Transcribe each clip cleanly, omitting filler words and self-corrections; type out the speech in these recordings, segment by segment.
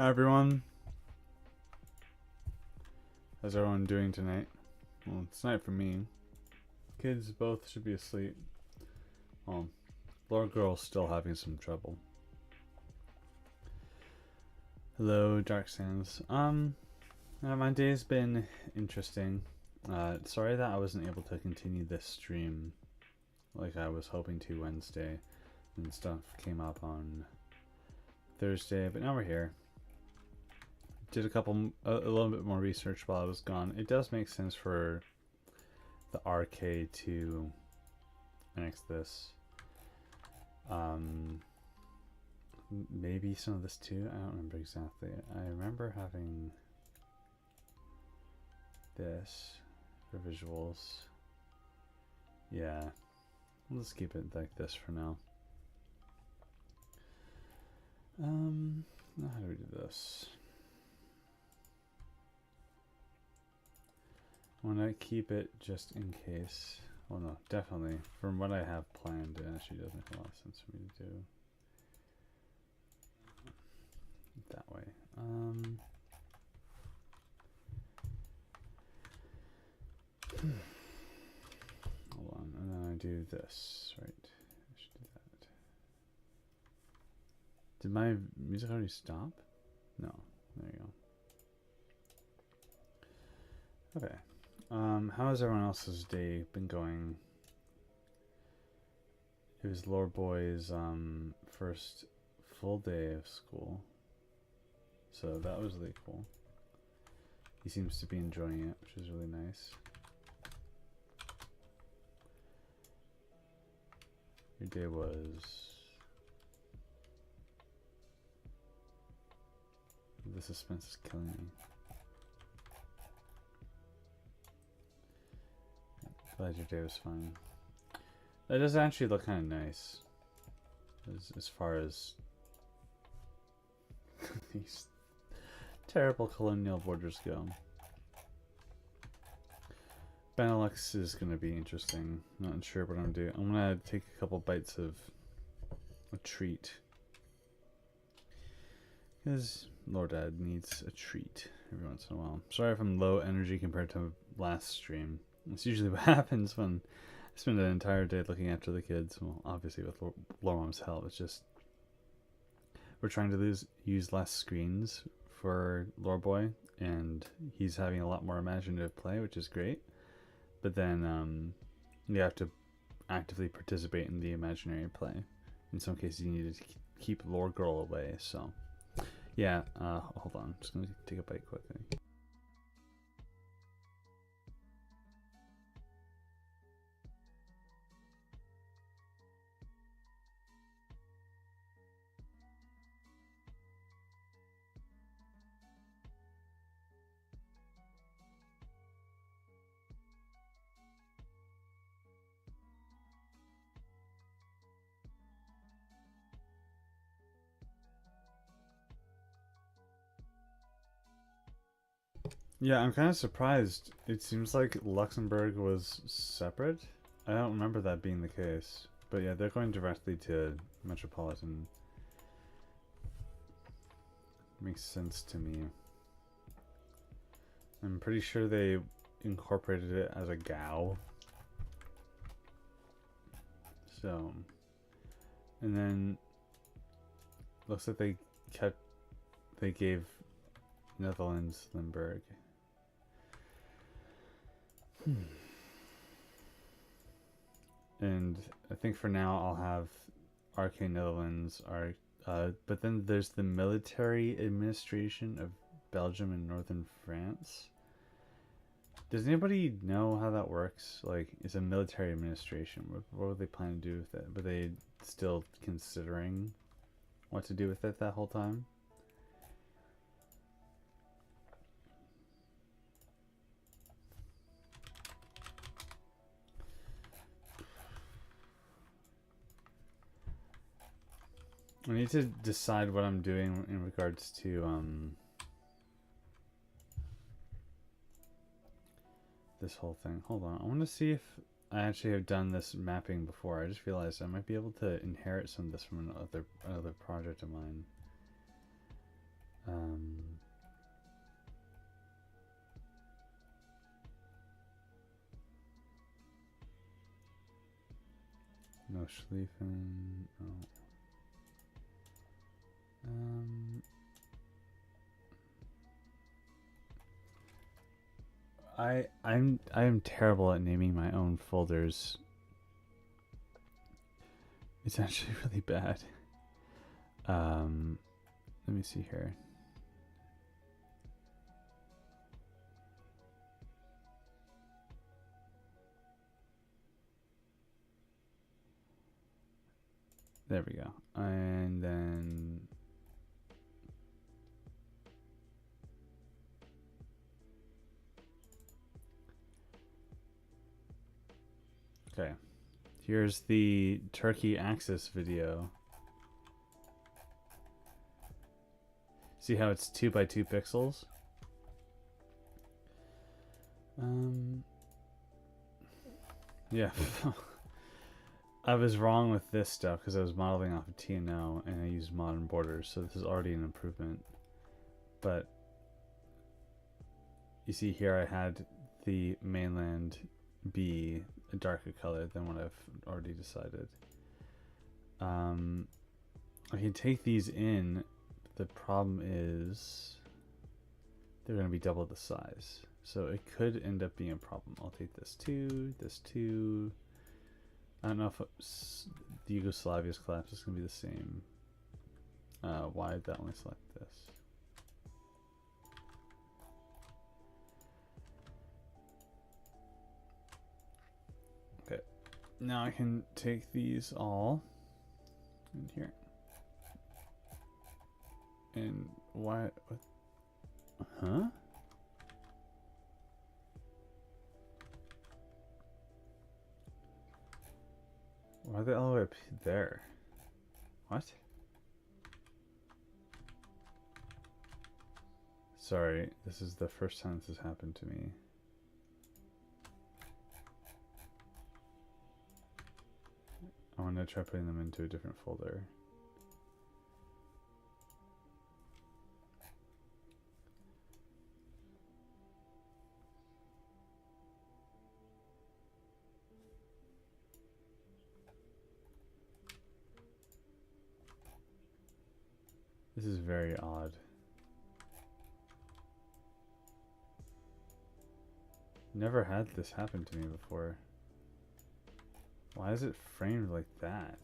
Hi everyone. How's everyone doing tonight? Well, it's night for me. Kids both should be asleep. Well, little girl's still having some trouble. Hello, Dark Sands. My day's been interesting. Sorry that I wasn't able to continue this stream like I was hoping to Wednesday, and stuff came up on Thursday, but now we're here. Did a little bit more research while I was gone. It does make sense for the RK to annex this. Maybe some of this too. I don't remember exactly. I remember having this for visuals. Yeah, let's keep it like this for now. Now how do we do this? I want to keep it just in case. Well, no, definitely. From what I have planned, it actually does make a lot of sense for me to do it that way. Hold on, and then I do this, right? I should do that. Did my music already stop? No. There you go. Okay. How has everyone else's day been going? It was Lord Boy's first full day of school, so that was really cool. He seems to be enjoying it, which is really nice. Your day was... The suspense is killing me. Glad your day was fine. That does actually look kind of nice, as far as these terrible colonial borders go. Benelux is going to be interesting. Not sure what I'm going to do. I'm going to take a couple bites of a treat, because Lord Dad needs a treat every once in a while. Sorry if I'm low energy compared to last stream. It's usually what happens when I spend an entire day looking after the kids. Well, obviously with Lord Mom's help. It's just we're trying to use less screens for Lord Boy, and he's having a lot more imaginative play, which is great. But then you have to actively participate in the imaginary play. In some cases, you need to keep Lord Girl away. So, yeah. Hold on, I'm just gonna take a bite quickly. Yeah, I'm kind of surprised. It seems like Luxembourg was separate. I don't remember that being the case. But yeah, they're going directly to Metropolitan. Makes sense to me. I'm pretty sure they incorporated it as a GAU. So, and then looks like they gave Netherlands Limburg. And I think for now I'll have RK Netherlands, but then there's the military administration of Belgium and Northern France. Does anybody know how that works? Like, it's a military administration. What would they plan to do with it? Were they still considering what to do with it that whole time? I need to decide what I'm doing in regards to this whole thing. Hold on, I want to see if I actually have done this mapping before. I just realized I might be able to inherit some of this from another project of mine. No Schlieffen. Oh. I'm terrible at naming my own folders. It's actually really bad. Let me see here. There we go. And then okay. Here's the Turkey Axis video. See how it's 2 by 2 pixels? Yeah. I was wrong with this stuff because I was modeling off of TNO and I used modern borders, so this is already an improvement. But you see here I had the mainland be a darker color than what I've already decided. I can take these in. The problem is they're going to be double the size. So it could end up being a problem. I'll take this two, this two. I don't know if the Yugoslavia's collapse is going to be the same. Why did that only select this? Okay. Now I can take these all in here. And why? What? Huh? Why are they all the way up there? What? Sorry, this is the first time this has happened to me. I want to try putting them into a different folder. This is very odd. Never had this happen to me before. Why is it framed like that?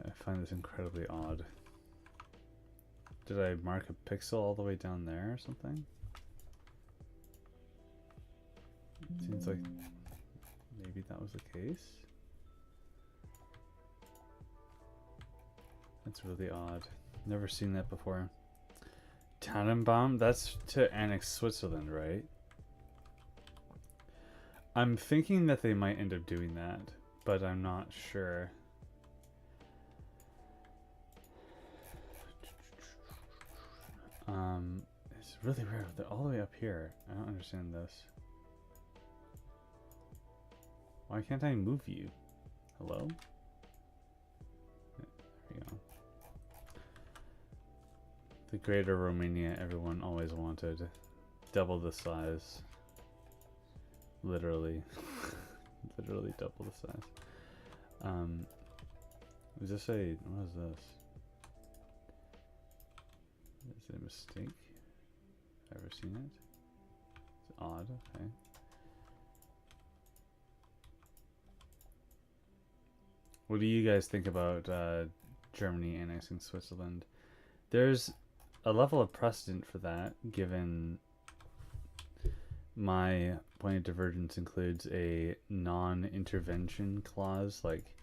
I find this incredibly odd. Did I mark a pixel all the way down there or something? It seems like maybe that was the case. That's really odd. Never seen that before. Tannenbaum? That's to annex Switzerland, right? I'm thinking that they might end up doing that, but I'm not sure. It's really weird. They're all the way up here. I don't understand this. Why can't I move you? Hello? There we go. The greater Romania everyone always wanted. Double the size. Literally. Literally double the size. Is this a... what is this? Is it a mistake? Have I ever seen it? It's odd, okay. What do you guys think about Germany annexing Switzerland? There's a level of precedent for that, given my point of divergence includes a non-intervention clause, like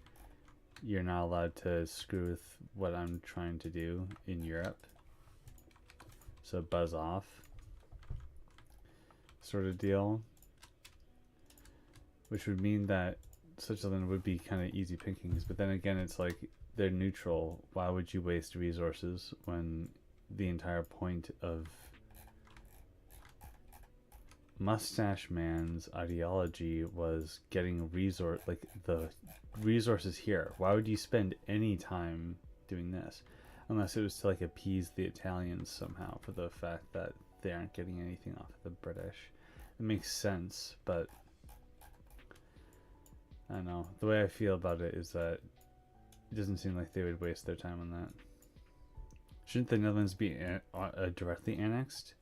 you're not allowed to screw with what I'm trying to do in Europe. So buzz off sort of deal. Which would mean that Switzerland would be kind of easy pickings, but then again it's like they're neutral. Why would you waste resources when the entire point of Mustache Man's ideology was getting the resources here. Why would you spend any time doing this? Unless it was to like appease the Italians somehow for the fact that they aren't getting anything off of the British. It makes sense, but I don't know. The way I feel about it is that it doesn't seem like they would waste their time on that. Shouldn't the Netherlands be directly annexed?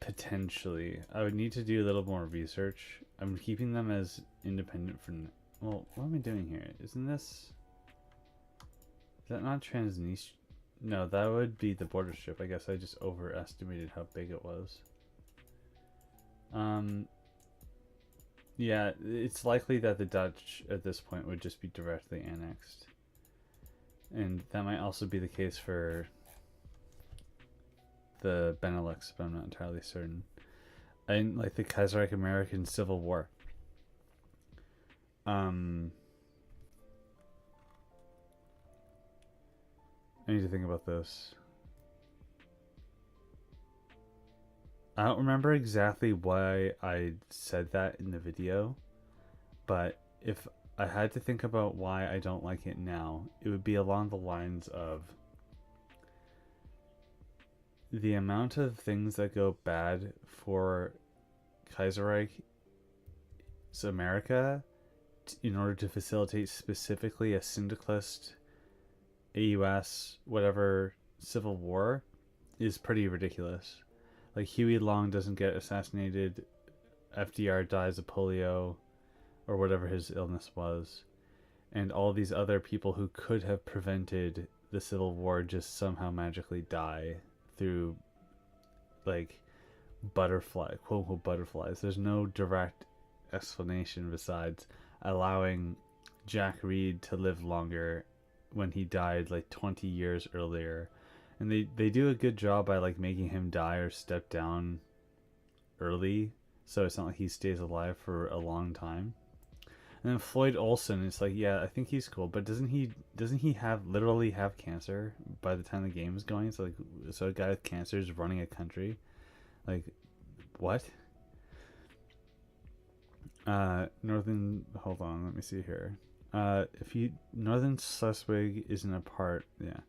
Potentially. I would need to do a little more research. I'm keeping them as independent from... Well, what am I doing here? Isn't this... Is that not Transnistria? No, that would be the border strip. I guess I just overestimated how big it was. Yeah, it's likely that the Dutch at this point would just be directly annexed. And that might also be the case for the Benelux, but I'm not entirely certain. And like the Kaiserreich American Civil War. I need to think about this. I don't remember exactly why I said that in the video, but if I had to think about why I don't like it now, it would be along the lines of the amount of things that go bad for Kaiserreich's America in order to facilitate specifically a syndicalist, AUS, whatever civil war is pretty ridiculous. Like Huey Long doesn't get assassinated, FDR dies of polio, or whatever his illness was, and all these other people who could have prevented the Civil War just somehow magically die through like quote unquote butterflies. There's no direct explanation besides allowing Jack Reed to live longer when he died like 20 years earlier. And they do a good job by like making him die or step down early, so it's not like he stays alive for a long time. And then Floyd Olson, it's like, yeah, I think he's cool, but doesn't he literally have cancer by the time the game is going? So a guy with cancer is running a country, like, what? Hold on, let me see here. Northern Schleswig isn't a part, yeah.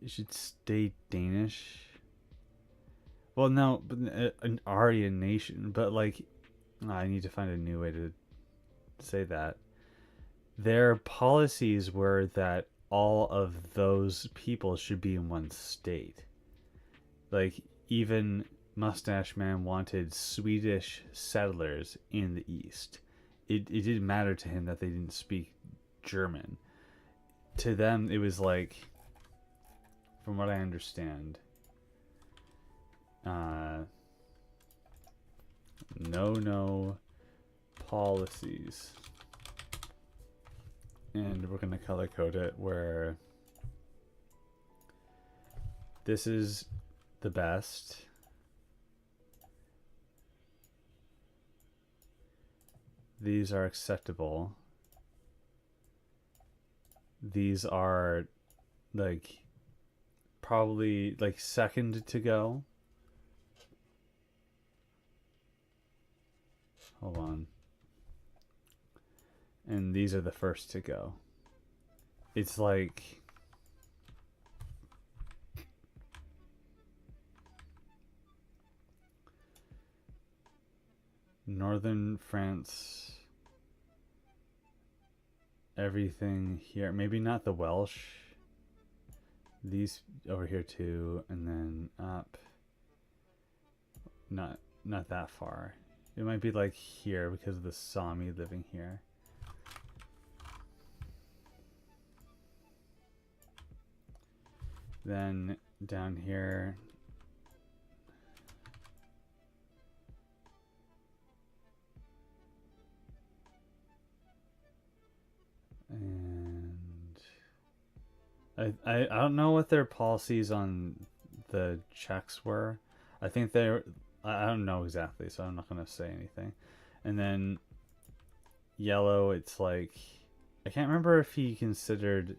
It should stay Danish. Well, no, but an Aryan nation, but like, I need to find a new way to say that. Their policies were that all of those people should be in one state. Like, even Mustache Man wanted Swedish settlers in the east. It didn't matter to him that they didn't speak German. To them, it was like, from what I understand, no policies. And we're going to color code it where this is the best. These are acceptable. These are like probably like second to go. Hold on. And these are the first to go. It's like Northern France, everything here. Maybe not the Welsh. These over here too, and then up. Not that far. It might be like here because of the Sami living here. Then down here, and I don't know what their policies on the Czechs were. I think they're, I don't know exactly, so I'm not going to say anything. And then yellow, it's like, I can't remember if he considered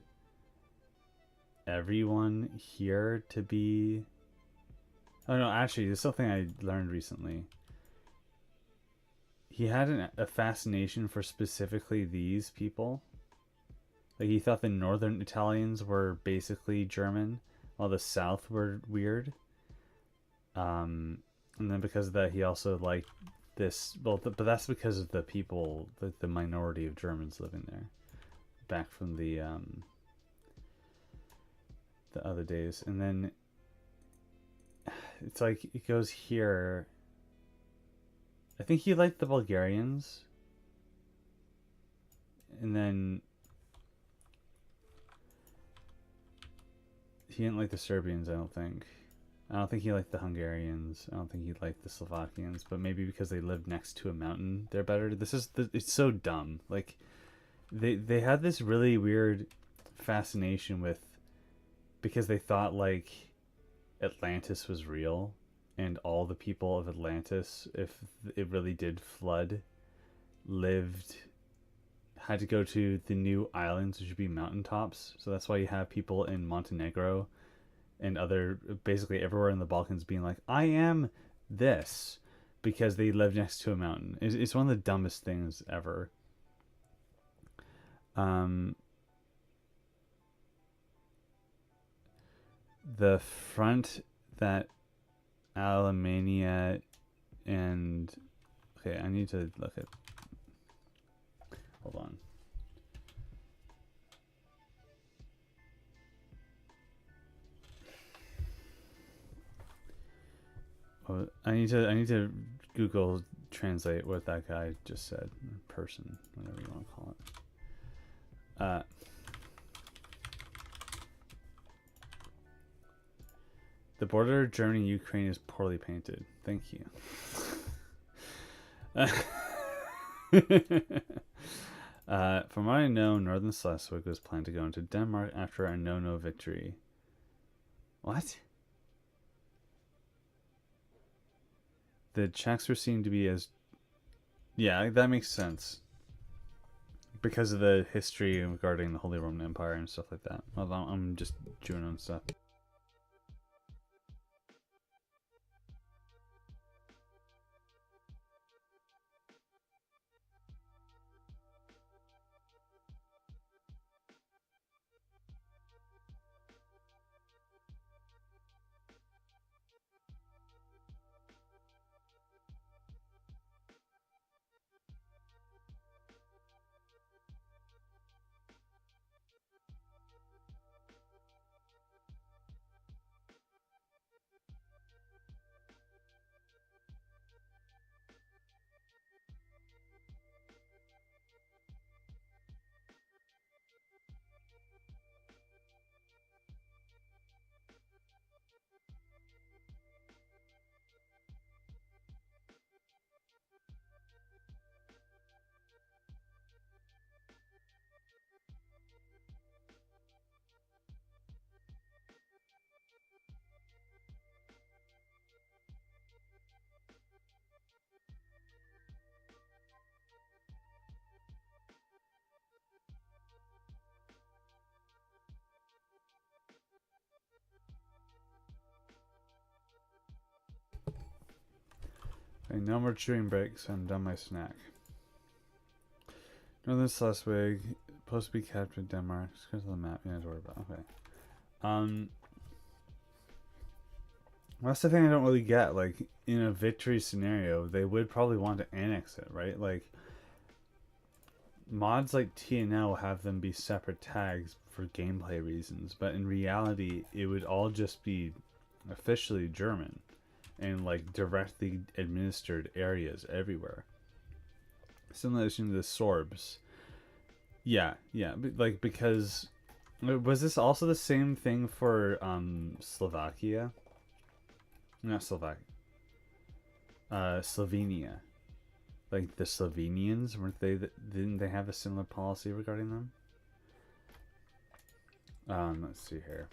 everyone here to be... Oh no, actually, there's something I learned recently. he had a fascination for specifically these people. Like he thought the northern Italians were basically German, while the south were weird. And then because of that, he also liked this. Well, but that's because of the people, the minority of Germans living there, back from the other days. And then it's like it goes here. I think he liked the Bulgarians, and then he didn't like the Serbians. I don't think. I don't think he liked the Hungarians. I don't think he liked the Slovakians. But maybe because they lived next to a mountain, they're better. It's so dumb. Like they had this really weird fascination with, because they thought like Atlantis was real, and all the people of Atlantis, if it really did flood, had to go to the new islands, which would be mountaintops. So that's why you have people in Montenegro and basically everywhere in the Balkans being like, I am this, because they live next to a mountain. It's one of the dumbest things ever. The front that Alemannia and... Okay, I need to look at... Hold on. Oh, I need to Google translate what that guy just said. Person, whatever you want to call it. The border of Germany and Ukraine is poorly painted. Thank you. From what I know, Northern Schleswig was planned to go into Denmark after a no-no victory. What? The Czechs were seen to be as... Yeah, that makes sense. Because of the history regarding the Holy Roman Empire and stuff like that. Well, I'm just chewing on stuff. Okay, no more chewing breaks. I'm done my snack. Northern Schleswig, supposed to be captured Denmark. Just because of the map, you don't have to worry about. Okay. That's the thing I don't really get. Like, in a victory scenario, they would probably want to annex it, right? Like, mods like TNL have them be separate tags for gameplay reasons, but in reality, it would all just be officially German and like directly administered areas everywhere. Similar to the Sorbs. Yeah, like, because was this also the same thing for Slovakia? Not Slovakia. Slovenia. Like the Slovenians, didn't they have a similar policy regarding them? Let's see here.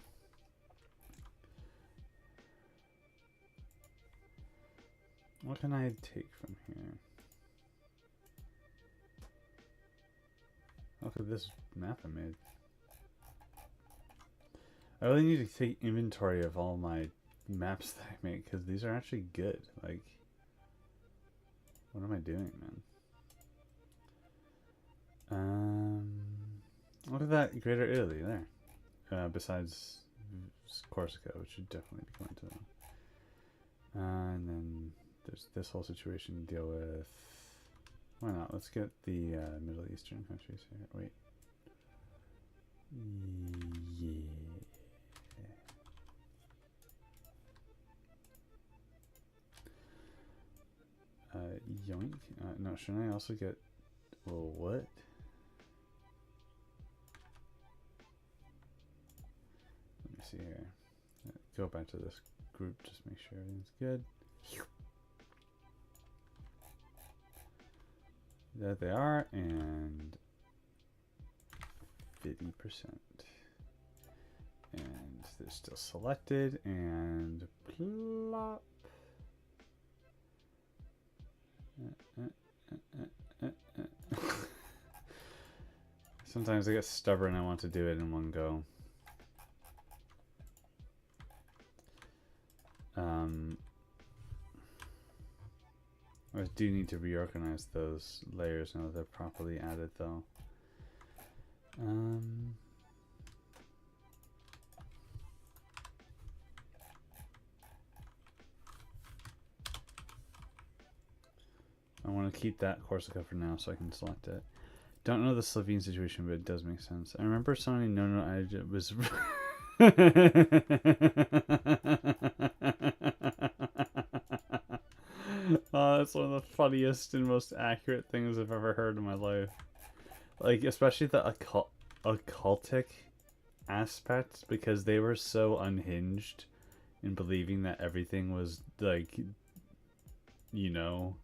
What can I take from here? Look at this map I made. I really need to take inventory of all my maps that I make, because these are actually good. Like, what am I doing, man? Look at that, Greater Italy there. Besides Corsica, which should definitely be going to them. And then there's this whole situation to deal with. Why not? Let's get the Middle Eastern countries here. Wait. Yeah. Yoink. No, shouldn't I also get... Well, what? Let me see here. Go back to this group, just make sure everything's good. There they are, and 50%. And they're still selected, and plop. Sometimes I get stubborn, I want to do it in one go. I do need to reorganize those layers now that they're properly added, though. I want to keep that Corsica for now so I can select it. Don't know the Slovene situation, but it does make sense. I remember somebody I was... Oh, that's one of the funniest and most accurate things I've ever heard in my life. Like, especially the occultic aspect, because they were so unhinged in believing that everything was, like, you know,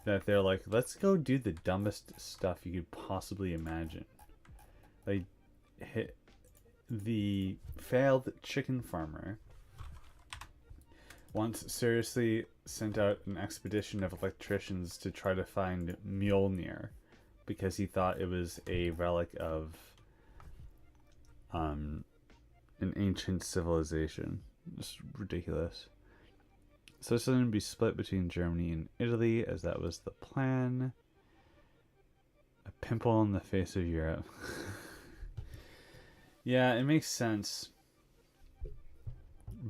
that they're like, let's go do the dumbest stuff you could possibly imagine. Like, the failed chicken farmer once seriously sent out an expedition of electricians to try to find Mjolnir because he thought it was a relic of an ancient civilization. Just ridiculous. So it's going to be split between Germany and Italy, as that was the plan. A pimple on the face of Europe. Yeah, it makes sense.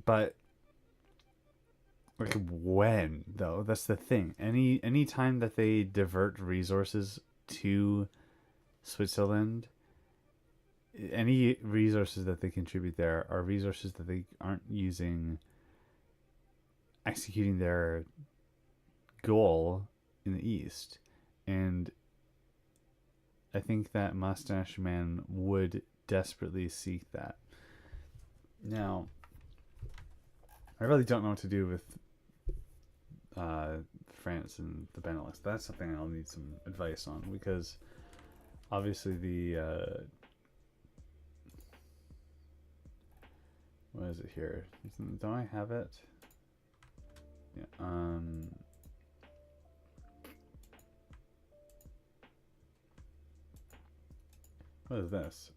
But like, when, though? That's the thing. Any time that they divert resources to Switzerland, any resources that they contribute there are resources that they aren't using executing their goal in the East. And I think that Mustache Man would desperately seek that. Now, I really don't know what to do with France and the Benelux. That's something I'll need some advice on, because obviously the what is it here? Don't I have it? Yeah. What is this?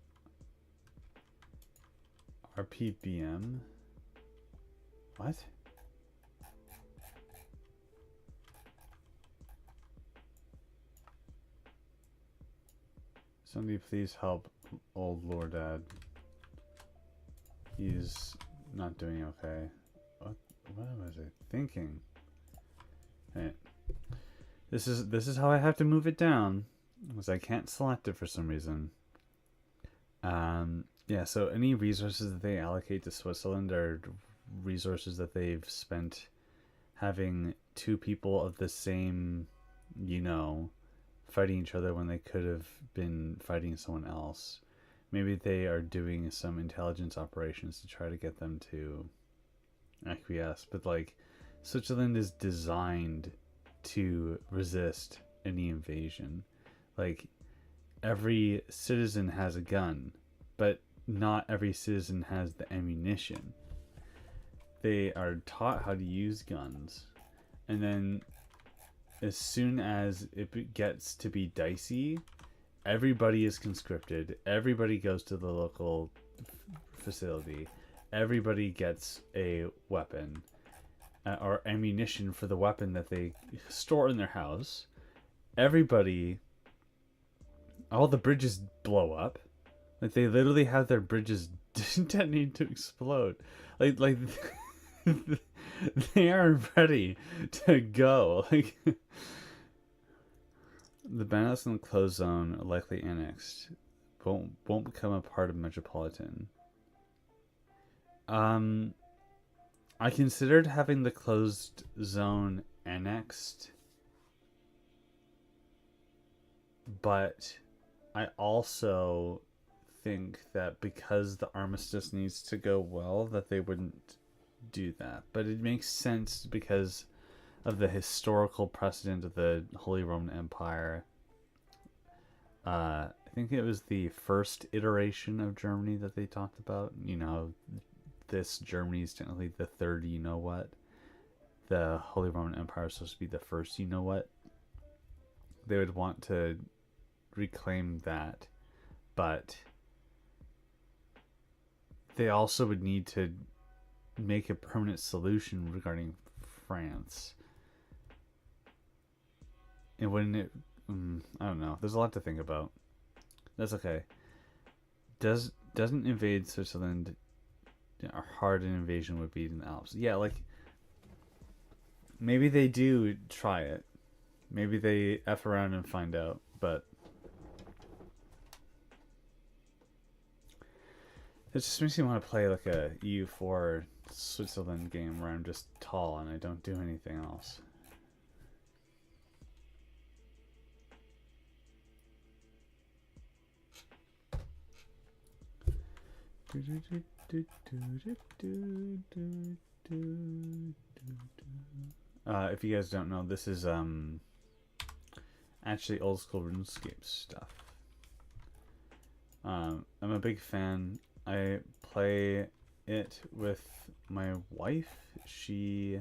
RPBM? What? Somebody please help old Lord Dad. He's not doing okay. What was I thinking? Hey. This is how I have to move it down, because I can't select it for some reason. Yeah, so any resources that they allocate to Switzerland are resources that they've spent having two people of the same, you know, fighting each other when they could have been fighting someone else. Maybe they are doing some intelligence operations to try to get them to acquiesce, but like, Switzerland is designed to resist any invasion. Like, every citizen has a gun, but not every citizen has the ammunition. They are taught how to use guns, and then as soon as it gets to be dicey, everybody is conscripted, everybody goes to the local facility, everybody gets a weapon or ammunition for the weapon that they store in their house. Everybody, all the bridges blow up, Like they literally have their bridges detonating to explode. Like they are ready to go. Like the bandits in the closed zone are likely annexed. Won't become a part of Metropolitan. I considered having the closed zone annexed, but I also think that because the armistice needs to go well, that they wouldn't do that. But it makes sense because of the historical precedent of the Holy Roman Empire. I think it was the first iteration of Germany that they talked about. You know, this Germany is technically the third you know what. The Holy Roman Empire is supposed to be the first you know what. They would want to reclaim that, but they also would need to make a permanent solution regarding France. And wouldn't it... I don't know. There's a lot to think about. That's okay. Doesn't invade Switzerland... A hard an invasion would be in the Alps. Yeah, like... Maybe they do try it. Maybe they F around and find out. But... It just makes me want to play like a EU4 Switzerland game where I'm just tall and I don't do anything else. If you guys don't know, this is actually old school RuneScape stuff. I'm a big fan. I play it with my wife. She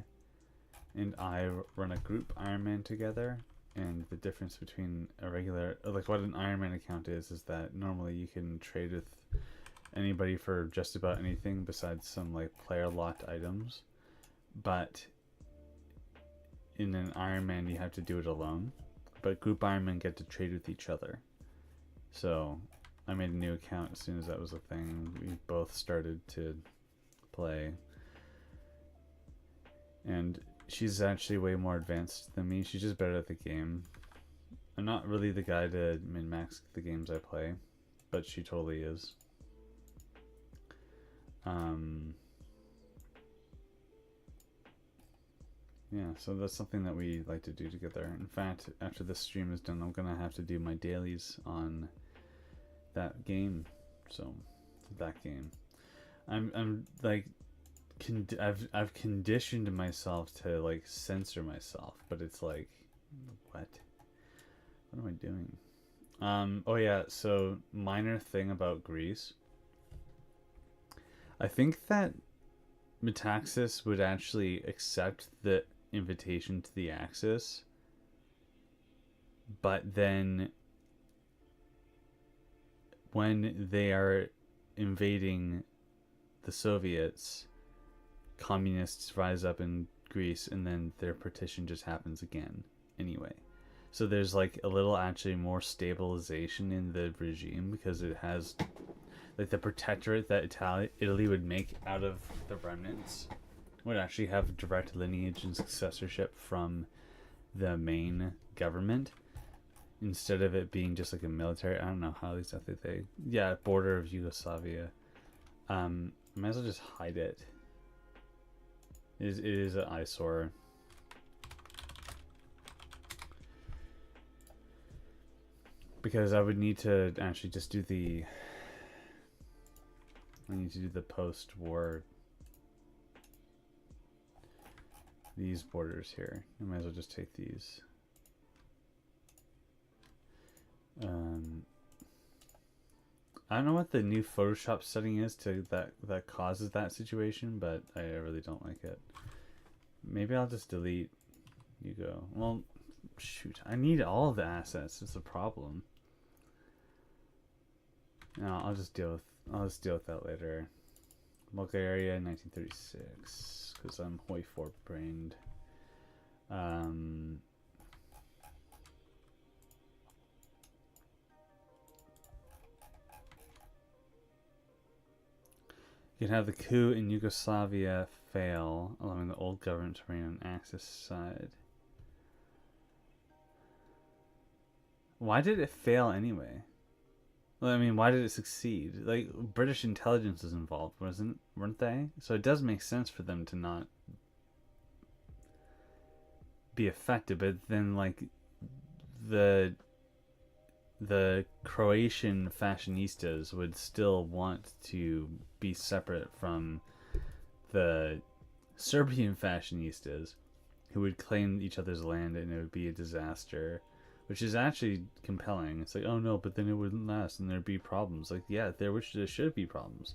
and I run a group Ironman together, and the difference between a regular, like what an Ironman account is that normally you can trade with anybody for just about anything besides some like player locked items, but in an Ironman you have to do it alone, but group Ironman get to trade with each other. So I made a new account as soon as that was a thing. We both started to play, and she's actually way more advanced than me. She's just better at the game. I'm not really the guy to min-max the games I play, but she totally is. Yeah, so that's something that we like to do together. In fact, after this stream is done, I'm gonna have to do my dailies on that game. So, that game. I'm like, I've conditioned myself to like censor myself, but it's like, what am I doing? Oh yeah, so minor thing about Greece. I think that Metaxas would actually accept the invitation to the Axis, but then when they are invading the Soviets, communists rise up in Greece, and then their partition just happens again anyway. So there's like a little actually more stabilization in the regime because it has like the protectorate that Italy would make out of the remnants would actually have direct lineage and successorship from the main government instead of it being just like a military. I don't know how exactly they... Yeah, border of Yugoslavia. Might as well just hide it. It is an eyesore. Because I would need to actually just do the... I need to do the post-war... These borders here. I might as well just take these. I don't know what the new Photoshop setting is to that causes that situation, but I really don't like it. Maybe I'll just delete Hugo. Well, shoot, I need all of the assets. It's a problem. No, I'll just deal with that later. Bulgaria, 1936, because I'm Hoi fork-brained. You can have the coup in Yugoslavia fail, allowing the old government to remain on Axis side. Why did it fail anyway? Well, I mean, why did it succeed? Like, British intelligence was involved, weren't they? So it does make sense for them to not be affected, but then, like, the Croatian fashionistas would still want to be separate from the Serbian fashionistas, who would claim each other's land, and it would be a disaster, which is actually compelling. It's like, oh no, but then it wouldn't last and there'd be problems. Like, yeah, there should be problems.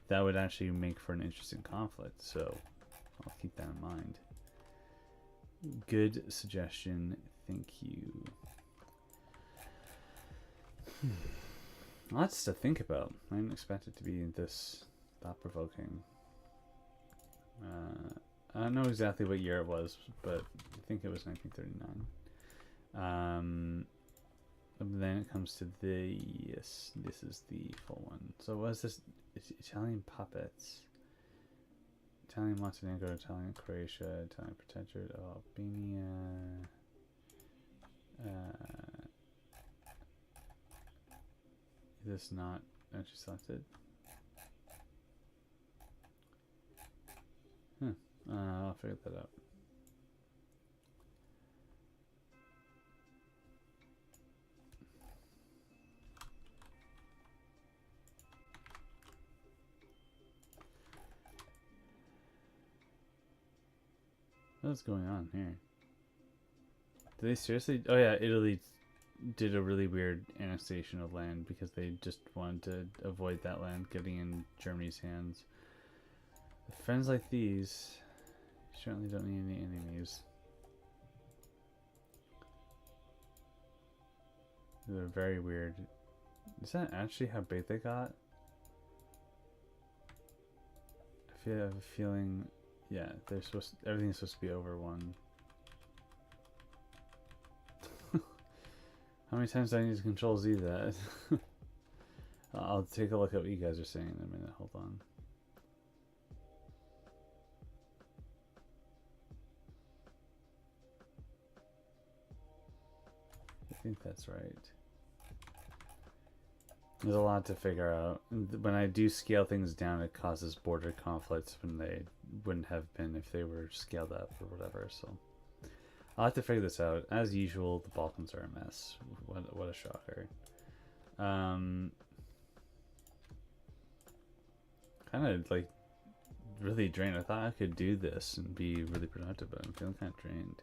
That would actually make for an interesting conflict, so I'll keep that in mind. Good suggestion, thank you. Lots to think about. I didn't expect it to be this thought-provoking. I don't know exactly what year it was, but I think it was 1939. Then it comes to the, yes, this is the full one. So what is this? It's Italian puppets. Italian Montenegro, Italian Croatia, Italian Protectorate of Albania. Is this not actually selected? I'll figure that out. What's going on here? Do they seriously? Oh yeah, Italy did a really weird annexation of land because they just wanted to avoid that land getting in Germany's hands. With friends like these, you certainly don't need any enemies. They're very weird. Is that actually how big they got? I have a feeling, yeah, everything's supposed to be over one. How many times do I need to control Z that? I'll take a look at what you guys are saying in a minute. Hold on. I think that's right. There's a lot to figure out. When I do scale things down, it causes border conflicts when they wouldn't have been if they were scaled up or whatever. So I'll have to figure this out. As usual, the Balkans are a mess. What a shocker. Kind of like really drained. I thought I could do this and be really productive, but I'm feeling kind of drained.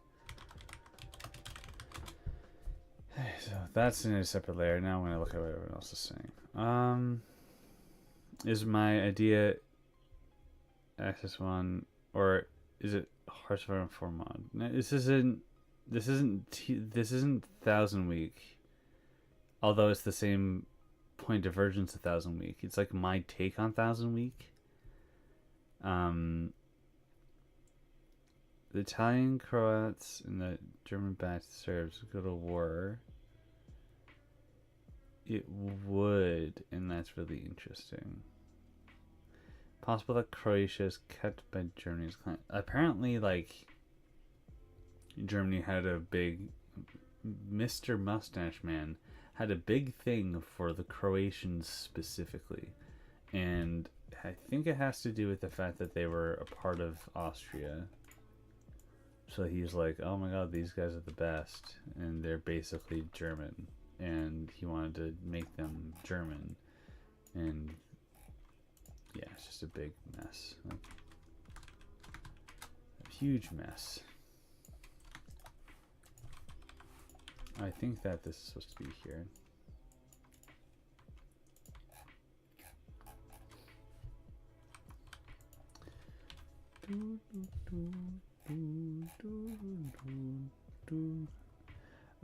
So that's in a separate layer. Now I'm going to look at what everyone else is saying. Is my idea Access 1 or is it Hearts of Iron 4 mod? No, this isn't 1000 Week. Although it's the same point divergence to 1000 Week. It's like my take on 1000 Week. The Italian Croats and the German-backed Serbs go to war. It would, and that's really interesting. Possible that Croatia is kept by Germany's client. Apparently, like, Germany had a big... Mr. Mustache Man had a big thing for the Croatians specifically. And I think it has to do with the fact that they were a part of Austria. So he's like, oh my god, these guys are the best. And they're basically German. And he wanted to make them German. And yeah, it's just a big mess. Like, a huge mess. I think that this is supposed to be here.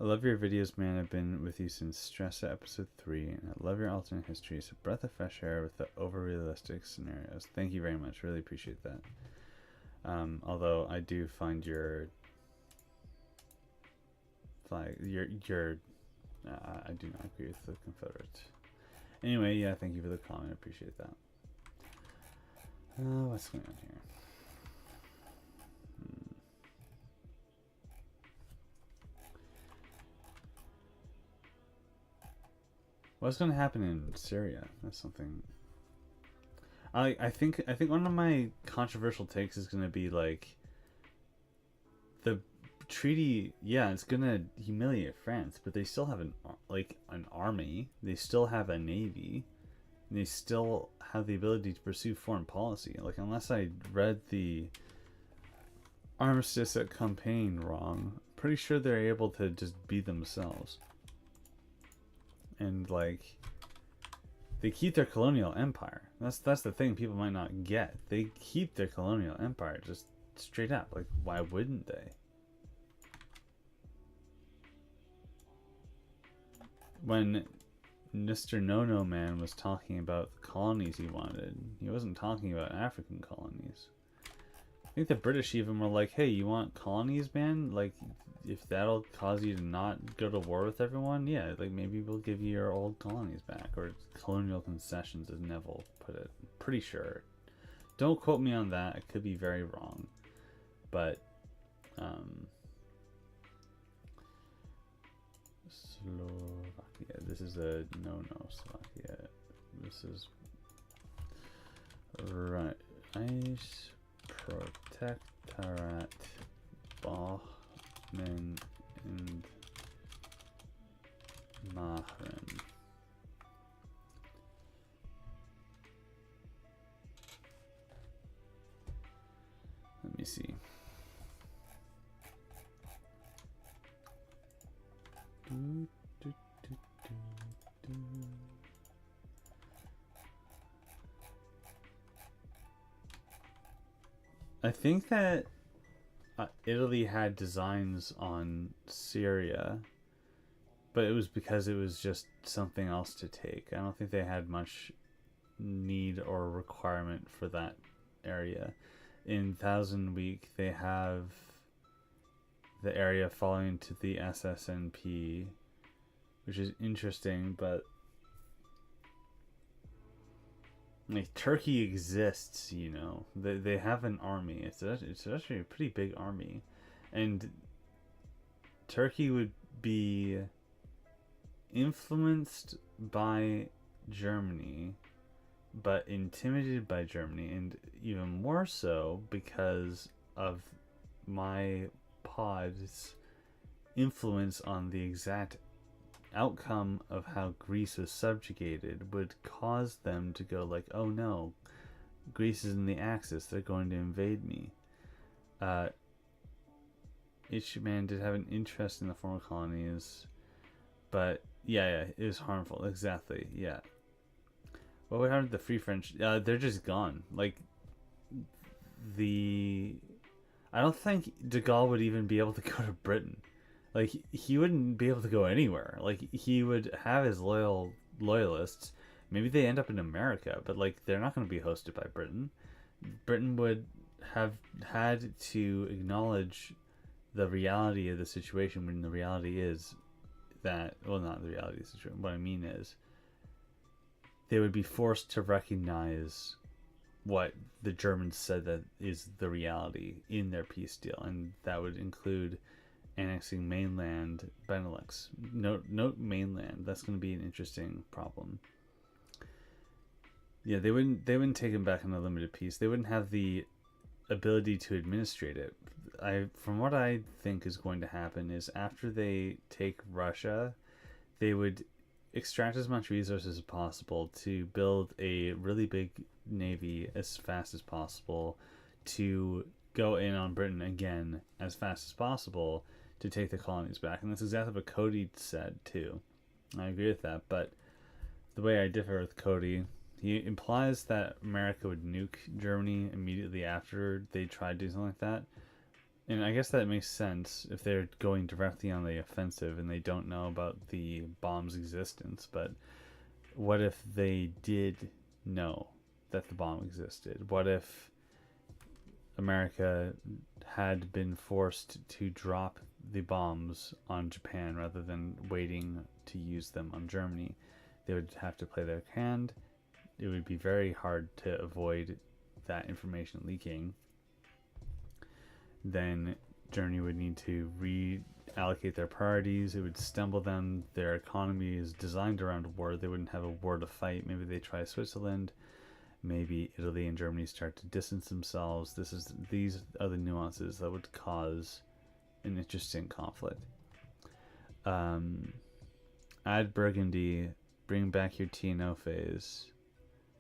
I love your videos, man. I've been with you since Stressa episode 3, and I love your alternate history. It's a breath of fresh air with the over-realistic scenarios. Thank you very much. Really appreciate that. Although I do find your flag, I do not agree with the Confederate. Anyway, yeah, thank you for the comment. I appreciate that. What's going on here? What's going to happen in Syria? That's something. I think one of my controversial takes is going to be like the treaty. Yeah, it's going to humiliate France, but they still have an army. They still have a navy. They still have the ability to pursue foreign policy. Like, unless I read the Armistice at Campaign wrong, I'm pretty sure they're able to just be themselves. And like, they keep their colonial empire. That's the thing people might not get. They keep their colonial empire just straight up. Like, why wouldn't they? When Mr. No Man was talking about the colonies he wanted, he wasn't talking about African colonies. I think the British even were like, hey, you want colonies, man? Like, if that'll cause you to not go to war with everyone, yeah, like maybe we'll give you your old colonies back, or colonial concessions, as Neville put it. I'm pretty sure. Don't quote me on that. I could be very wrong. But, Slovakia. This is a no-no, Slovakia. This is right. Ice Protectorate Bohmen and Machen. Let me see. I think that Italy had designs on Syria, but it was because it was just something else to take. I don't think they had much need or requirement for that area. In Thousand Week, they have the area falling to the SSNP, which is interesting, but like, Turkey exists, you know. They have an army. It's actually a pretty big army, and Turkey would be influenced by Germany, but intimidated by Germany, and even more so because of my pod's influence on the exact outcome of how Greece was subjugated would cause them to go like, oh no, Greece is in the Axis, they're going to invade me. Ichiman did have an interest in the former colonies, but yeah, it was harmful. Exactly, yeah. What would happen to the Free French? They're just gone. Like, I don't think de Gaulle would even be able to go to Britain. Like, he wouldn't be able to go anywhere. Like, he would have his loyalists. Maybe they end up in America, but like, they're not going to be hosted by Britain. Britain would have had to acknowledge the reality of the situation, when the reality is that, well, not the reality of the situation. What I mean is, they would be forced to recognize what the Germans said that is the reality in their peace deal, and that would include annexing mainland Benelux. Note mainland. That's going to be an interesting problem. Yeah, they wouldn't take him back in a limited peace. They wouldn't have the ability to administrate it. From what I think is going to happen is, after they take Russia, they would extract as much resources as possible to build a really big navy as fast as possible, to go in on Britain again as fast as possible, to take the colonies back. And that's exactly what Cody said too. I agree with that, but the way I differ with Cody, he implies that America would nuke Germany immediately after they tried doing something like that. And I guess that makes sense if they're going directly on the offensive and they don't know about the bomb's existence. But what if they did know that the bomb existed? What if America had been forced to drop the bombs on Japan rather than waiting to use them on Germany? They would have to play their hand. It would be very hard to avoid that information leaking, then Germany would need to reallocate their priorities. It would stumble them. Their economy is designed around war. They wouldn't have a war to fight. Maybe they try Switzerland. Maybe Italy and Germany start to distance themselves. These are the nuances that would cause an interesting conflict. Add Burgundy. Bring back your TNO phase.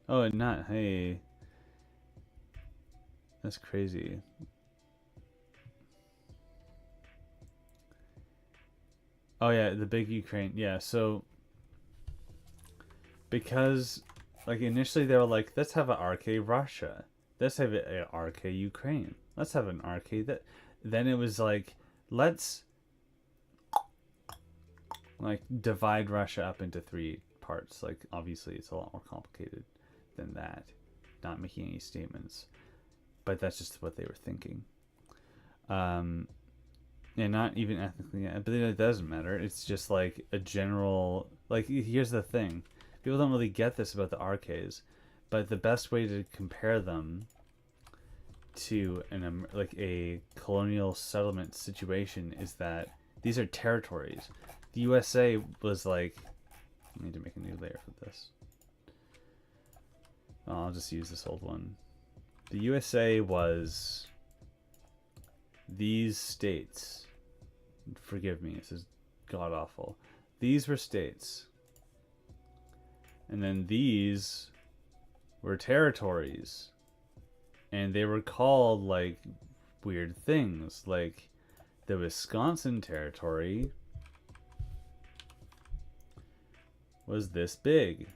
Oh, not. Hey. That's crazy. Oh yeah, the big Ukraine. Yeah, so because like initially they were like, let's have an RK Russia. Let's have an RK Ukraine. Let's have an RK that. Then it was like, let's like divide Russia up into 3 parts. Like obviously it's a lot more complicated than that. Not making any statements. But that's just what they were thinking. And not even ethnically, but it doesn't matter. It's just like a general, like, here's the thing. People don't really get this about the RKs, but the best way to compare them to like a colonial settlement situation is that these are territories. The USA was like, I need to make a new layer for this. Oh, I'll just use this old one. The USA was these states. Forgive me, this is god awful. These were states. And then these were territories. And they were called like weird things. Like the Wisconsin territory was this big.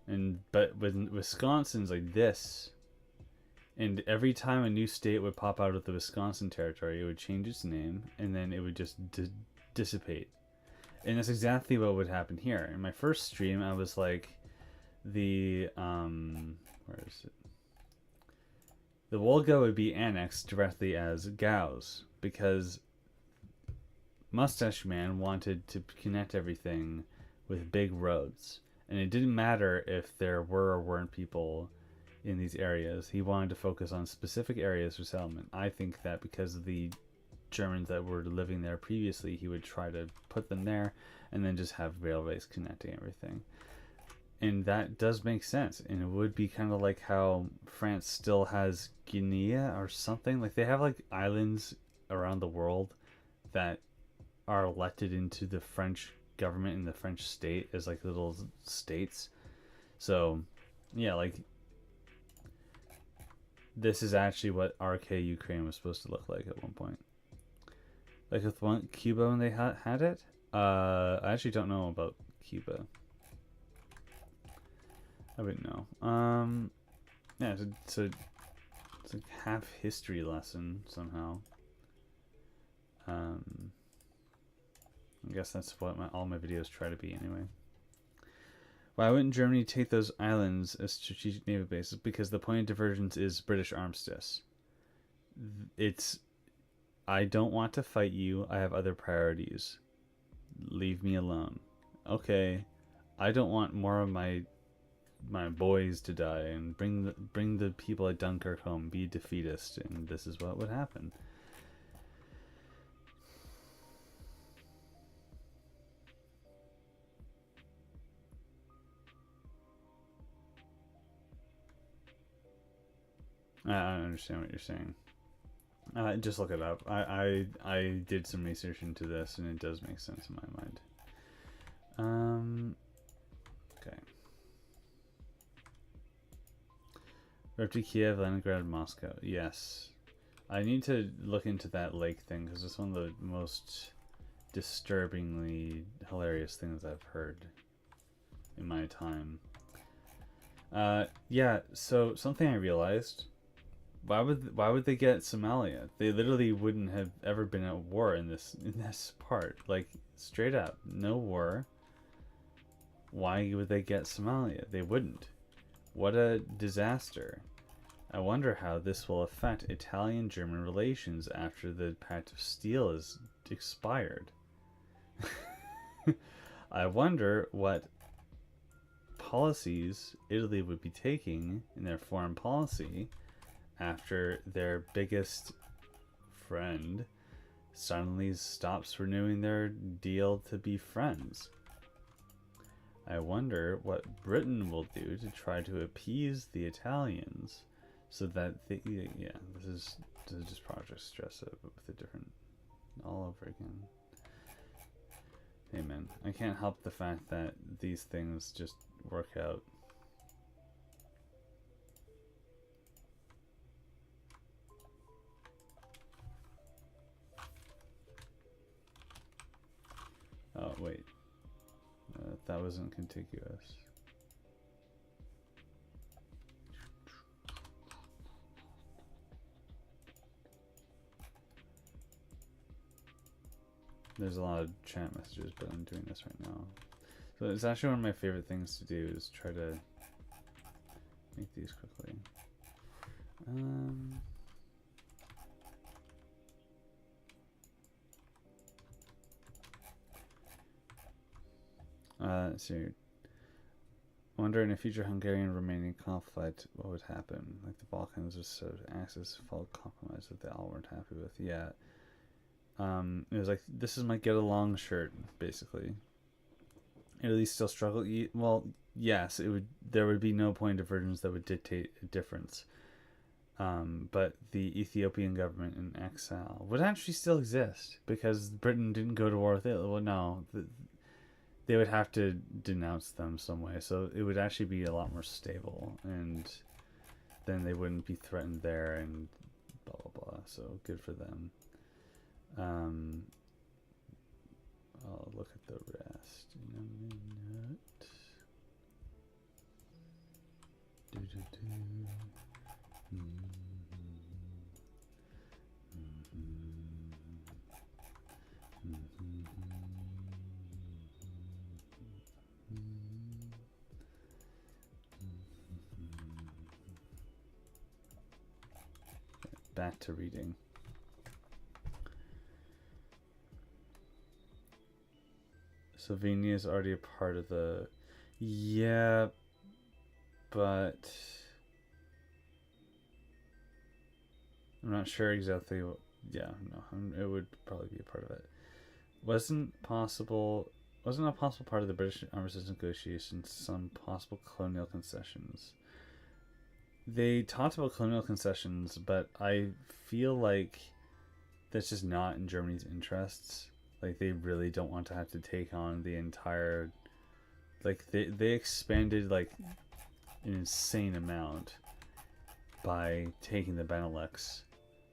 But when Wisconsin's like this. And every time a new state would pop out of the Wisconsin territory, it would change its name, and then it would just dissipate. And that's exactly what would happen here. In my first stream, I was like, where is it? The Volga would be annexed directly as Gauss, because Mustache Man wanted to connect everything with big roads. And it didn't matter if there were or weren't people in these areas. He wanted to focus on specific areas for settlement. I think that because of the Germans that were living there previously, he would try to put them there and then just have railways connecting everything. And that does make sense. And it would be kind of like how France still has Guinea or something. Like they have like islands around the world that are elected into the French government and the French state as like little states. So yeah, like this is actually what RK Ukraine was supposed to look like at one point. Like with Cuba when they had it? I actually don't know about Cuba. I wouldn't know. Yeah, it's a half history lesson somehow. I guess that's what all my videos try to be anyway. Why wouldn't Germany take those islands as strategic naval bases? Because the point of divergence is British armistice. I don't want to fight you. I have other priorities. Leave me alone. Okay. I don't want more of my boys to die and bring the people at Dunkirk home. Be defeatist, and this is what would happen. I don't understand what you're saying. Just look it up. I did some research into this, and it does make sense in my mind. Okay. We're up to Kiev, Leningrad, Moscow. Yes. I need to look into that lake thing, because it's one of the most disturbingly hilarious things I've heard in my time. Yeah, so something I realized... Why would they get Somalia? They literally wouldn't have ever been at war in this part. Like straight up, no war. Why would they get Somalia? They wouldn't. What a disaster. I wonder how this will affect Italian-German relations after the Pact of Steel is expired. I wonder what policies Italy would be taking in their foreign policy after their biggest friend suddenly stops renewing their deal to be friends. I wonder what Britain will do to try to appease the Italians so that they, yeah, this is just Project Stress but with a different, all over again. Hey man, I can't help the fact that these things just work out. Oh wait, that wasn't contiguous. There's a lot of chat messages, but I'm doing this right now. So it's actually one of my favorite things to do is try to make these quickly. So wonder in a future Hungarian-Romanian conflict, what would happen? Like the Balkans was sort of Axis felt compromise that they all weren't happy with. Yeah. It was like, this is my get along shirt, basically. Italy still struggle. Well, yes, it would. There would be no point of divergence that would dictate a difference. But the Ethiopian government in exile would actually still exist because Britain didn't go to war with Italy. Well, no, they would have to denounce them some way. So it would actually be a lot more stable, and then they wouldn't be threatened there, and blah blah blah. So good for them. I'll look at the rest in a minute. Back to reading. Slovenia is already a part of the... Yeah, but... I'm not sure exactly what... Yeah, no, it would probably be a part of it. Wasn't a possible part of the British Armistice negotiations some possible colonial concessions? They talked about colonial concessions, but I feel like that's just not in Germany's interests. Like, they really don't want to have to take on the entire... Like, they expanded, like, an insane amount by taking the Benelux.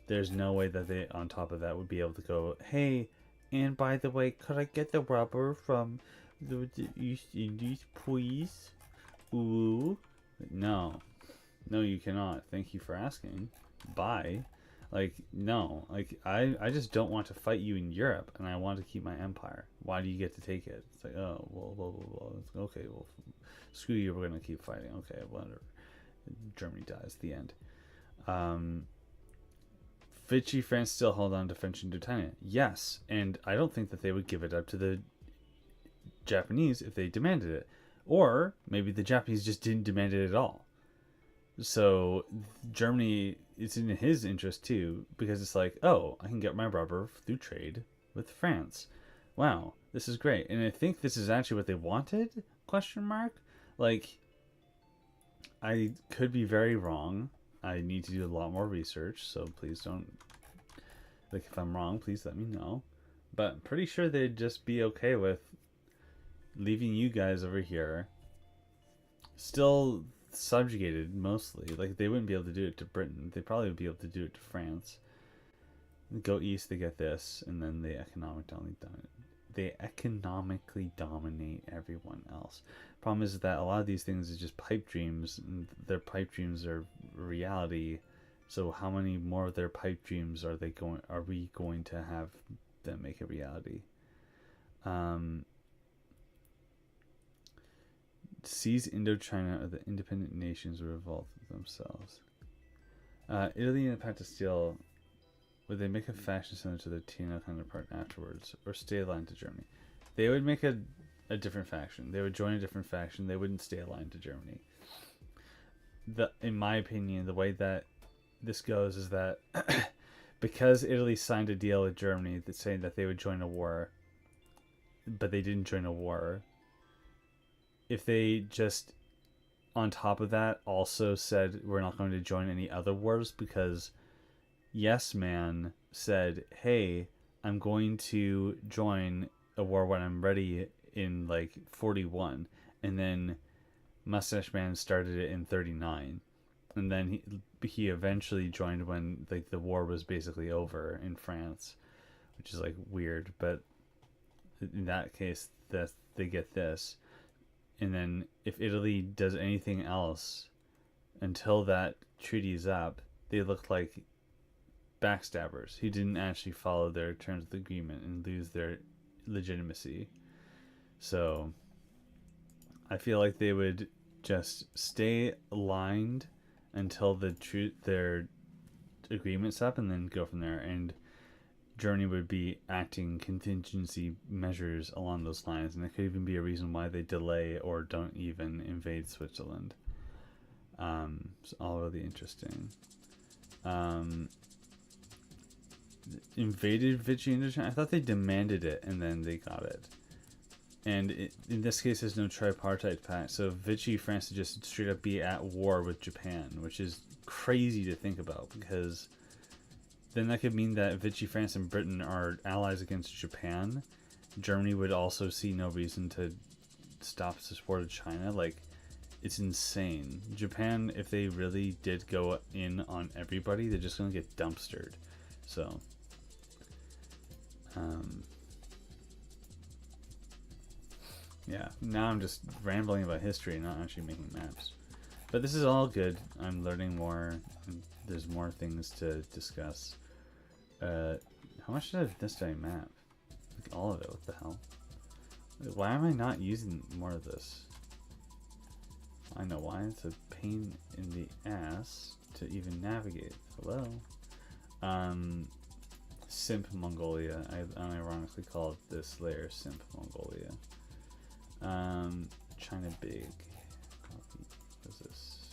There's no way that they, on top of that, would be able to go, hey, and by the way, could I get the rubber from the East Indies, please? Ooh. No. No, you cannot. Thank you for asking. Bye. Like, no. Like, I just don't want to fight you in Europe, and I want to keep my empire. Why do you get to take it? It's like, oh, well. Okay, well, screw you. We're going to keep fighting. Okay, whatever. Germany dies. The end. Vichy France still hold on to French Indochina. Yes, and I don't think that they would give it up to the Japanese if they demanded it. Or maybe the Japanese just didn't demand it at all. So Germany, it's in his interest too, because it's like, oh, I can get my rubber through trade with France. Wow, this is great. And I think this is actually what they wanted, question mark. Like, I could be very wrong. I need to do a lot more research, so please don't, like, if I'm wrong, please let me know. But I'm pretty sure they'd just be okay with leaving you guys over here, still subjugated mostly. Like, they wouldn't be able to do it to Britain. They probably would be able to do it to France. Go east, they get this, and then they economically dominate everyone else. Problem is that a lot of these things is just pipe dreams, and their pipe dreams are reality. So how many more of their pipe dreams are we going to have them make a reality? Seize Indochina, or the independent nations will revolt themselves. Italy and Pakistan, would they make a faction similar to their Tino counterpart afterwards, or stay aligned to Germany? They would make a different faction. They would join a different faction. They wouldn't stay aligned to Germany. In my opinion, the way that this goes is that because Italy signed a deal with Germany that saying that they would join a war, but they didn't join a war. If they just on top of that also said we're not going to join any other wars because Yes Man said, "Hey, I'm going to join a war when I'm ready in like 41," and then Mustache Man started it in 39, and then he eventually joined when like the war was basically over in France, which is like weird, but in that case that they get this. And then if Italy does anything else until that treaty is up, they look like backstabbers who didn't actually follow their terms of the agreement and lose their legitimacy. So I feel like they would just stay aligned until their agreement's up and then go from there. And Germany would be acting contingency measures along those lines, and it could even be a reason why they delay or don't even invade Switzerland. It's all really interesting. Invaded Vichy Indochina? I thought they demanded it and then they got it. And in this case, there's no tripartite pact, so Vichy France would just straight up be at war with Japan, which is crazy to think about because then that could mean that Vichy France and Britain are allies against Japan. Germany would also see no reason to stop support of China. Like, it's insane. Japan, if they really did go in on everybody, they're just going to get dumpstered. So, yeah, now I'm just rambling about history and not actually making maps. But this is all good. I'm learning more, and there's more things to discuss. How much did I map? Like all of it, what the hell? Why am I not using more of this? I know why, it's a pain in the ass to even navigate. Hello? Simp Mongolia. I unironically call this layer Simp Mongolia. China Big. What is this?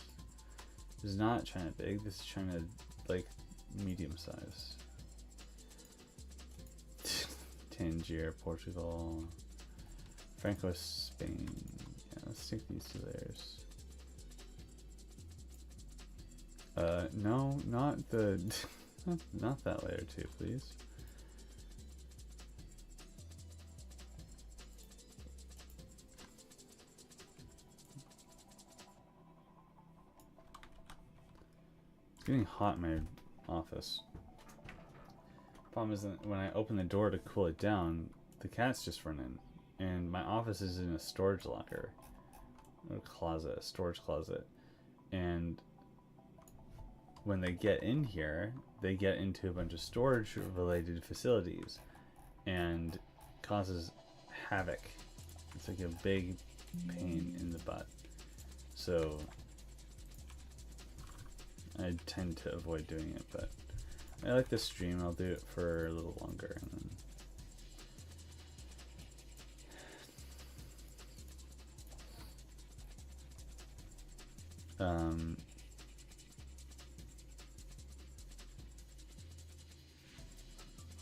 This is not China Big, this is China, like, medium size. Tangier, Portugal. Franco, Spain. Yeah, let's take these 2 layers. No, not the... not that layer 2, please. It's getting hot in my office. Problem is that when I open the door to cool it down, the cats just run in. And my office is in a storage locker. Or closet, a storage closet. And when they get in here, they get into a bunch of storage related facilities and causes havoc. It's like a big pain in the butt. So I tend to avoid doing it, but I like this stream. I'll do it for a little longer and then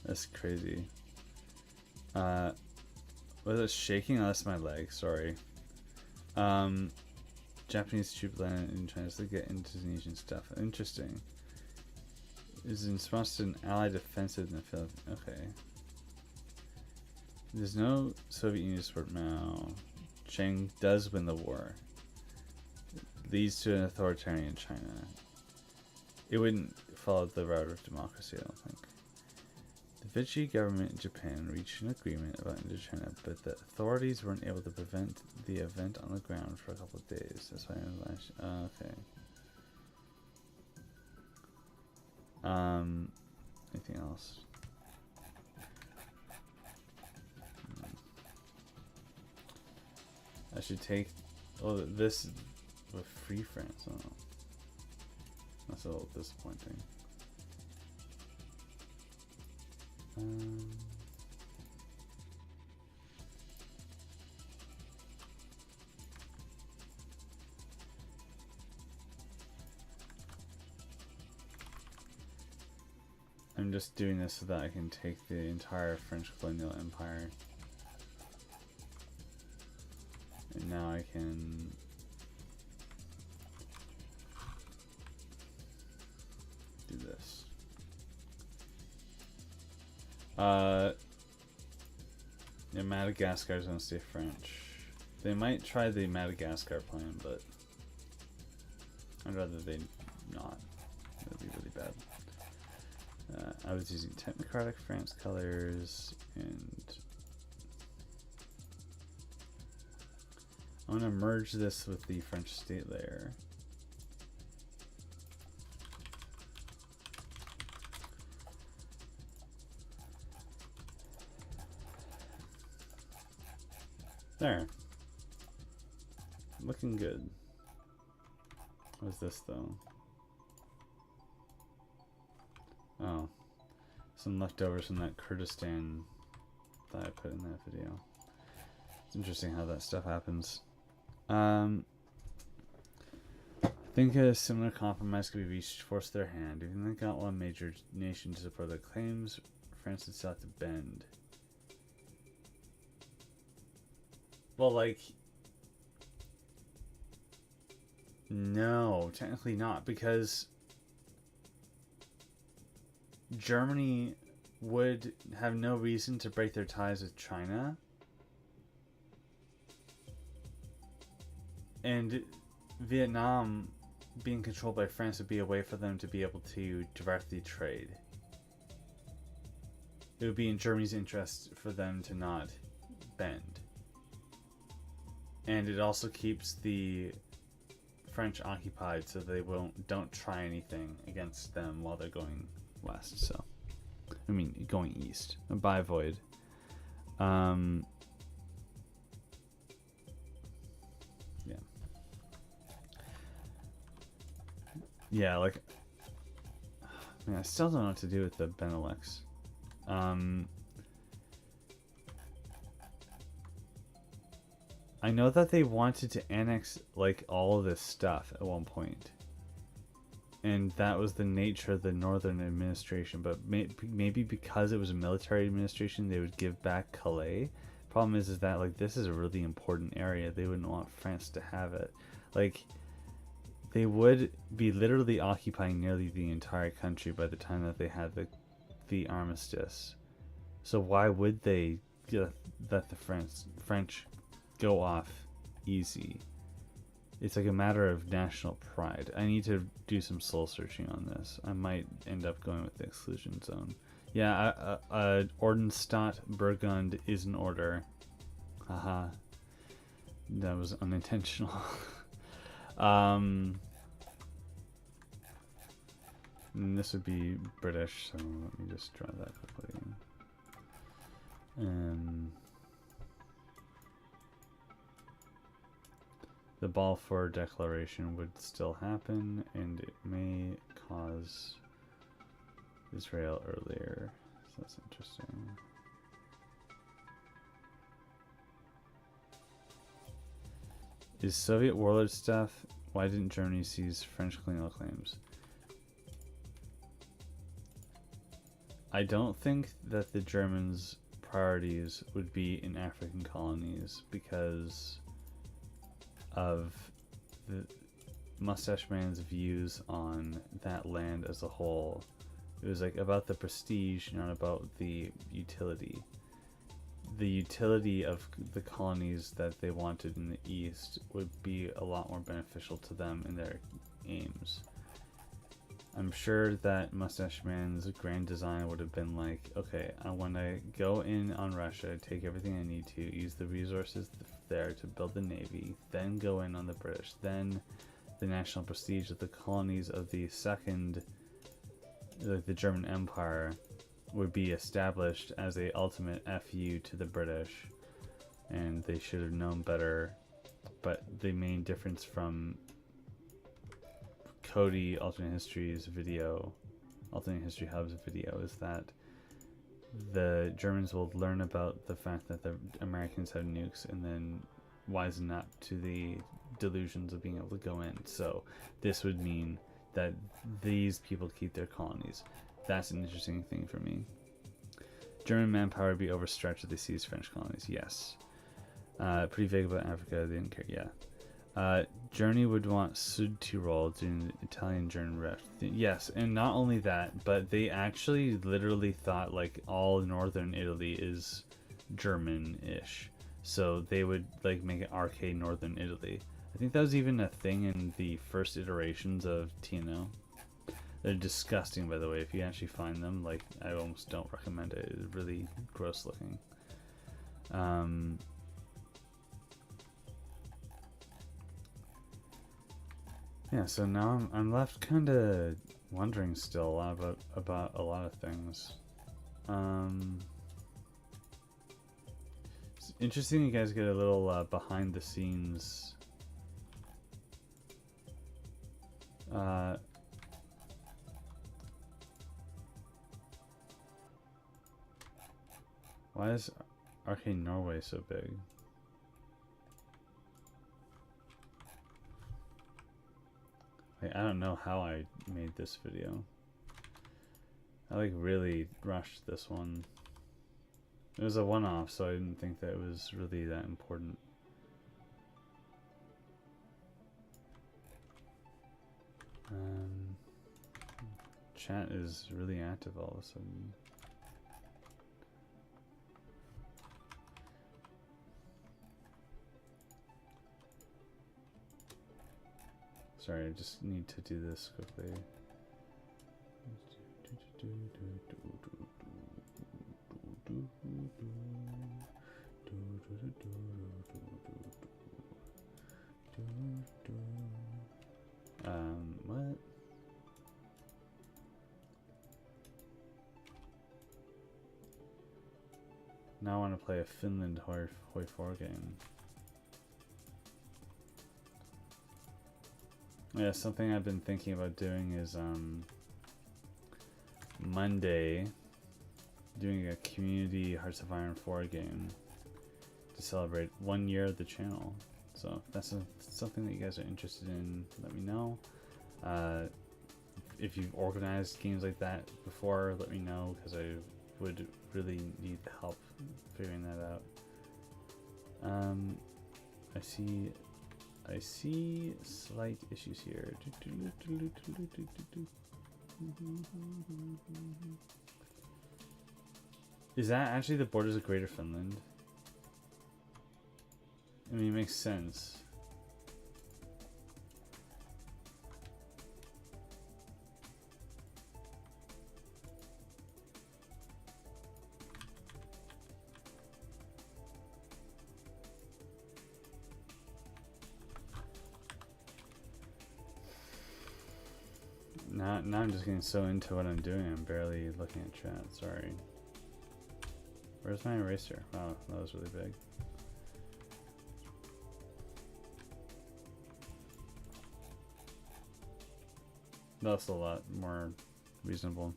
that's crazy. Was it shaking? Oh, that's my leg, sorry. Japanese troop landed in China to get Indonesian stuff. Interesting. Is in response to an allied offensive in the Philippines. Okay. There's no Soviet Union support now. Cheng does win the war. Leads to an authoritarian China. It wouldn't follow the route of democracy, I don't think. The Vichy government in Japan reached an agreement about Indochina, but the authorities weren't able to prevent the event on the ground for a couple of days. That's why I last. Okay. Anything else? I should take. Oh, this with Free France. Oh, that's a little disappointing. I'm just doing this so that I can take the entire French colonial empire. And now I can do this. Yeah, Madagascar is going to stay French. They might try the Madagascar plan, but I'd rather they not. That would be really bad. I was using technocratic France colors, and I'm going to merge this with the French state layer. There. Looking good. What's this though? Oh. Some leftovers from that Kurdistan that I put in that video. It's interesting how that stuff happens. I think a similar compromise could be reached to force their hand. Even they got one major nation to support their claims, France would still have to bend. Well, like, no, technically not, because Germany would have no reason to break their ties with China. And Vietnam being controlled by France would be a way for them to be able to directly trade. It would be in Germany's interest for them to not bend. And it also keeps the French occupied so they don't try anything against them while they're going west. So, I mean, going east. By void. Yeah. Yeah, like, man, I still don't know what to do with the Benelux. I know that they wanted to annex, like, all of this stuff at one point. And that was the nature of the Northern administration. But maybe because it was a military administration, they would give back Calais. Problem is that, like, this is a really important area. They wouldn't want France to have it. Like, they would be literally occupying nearly the entire country by the time that they had the Armistice. So why would they let the French go off easy? It's like a matter of national pride. I need to do some soul searching on this. I might end up going with the exclusion zone. Yeah, Ordenstadt Burgund is an order. Haha. That was unintentional. And this would be British, so let me just draw that quickly. The Balfour Declaration would still happen, and it may cause Israel earlier. So that's interesting. Is Soviet warlord stuff? Why didn't Germany seize French colonial claims? I don't think that the Germans' priorities would be in African colonies because of the Mustache Man's views on that land as a whole. It was like about the prestige, not about the utility. The utility of the colonies that they wanted in the East would be a lot more beneficial to them in their aims. I'm sure that Mustache Man's grand design would have been like, okay, I want to go in on Russia, take everything I need to, use the resources there to build the navy, then go in on the British, then the national prestige of the colonies of the second, like the German Empire, would be established as a ultimate FU to the British, and they should have known better. But the main difference from Cody Alternate History's video, Alternate History Hub's video, is that the Germans will learn about the fact that the Americans have nukes and then wisen up to the delusions of being able to go in. So this would mean that these people keep their colonies. that's an interesting thing for me. German manpower would be overstretched if they seized French colonies. Yes. Pretty vague about Africa. They didn't care. Yeah. Germany would want Sud Tyrol during the Italian-German Rift. Yes, and not only that, but they actually literally thought like all northern Italy is German-ish. So they would like make it arcade northern Italy. I think that was even a thing in the first iterations of TNO. They're disgusting, by the way. If you actually find them, like, I almost don't recommend it. It's really gross looking. Yeah, so now I'm left kind of wondering still a lot about a lot of things. It's interesting you guys get a little behind the scenes. Why is Arcade Norway so big? Like, I don't know how I made this video. I like really rushed this one. It was a one-off, so I didn't think that it was really that important. Chat is really active all of a sudden. Sorry, I just need to do this quickly. What? Now I want to play a Finland Hoi 4 game. Yeah, something I've been thinking about doing is Monday doing a community Hearts of Iron 4 game to celebrate 1 year of the channel. So if that's something that you guys are interested in, let me know. If you've organized games like that before, let me know, because I would really need the help figuring that out. I see slight issues here. Is that actually the borders of Greater Finland? I mean, it makes sense. Now I'm just getting so into what I'm doing, I'm barely looking at chat, sorry. Where's my eraser? Wow, that was really big. That's a lot more reasonable.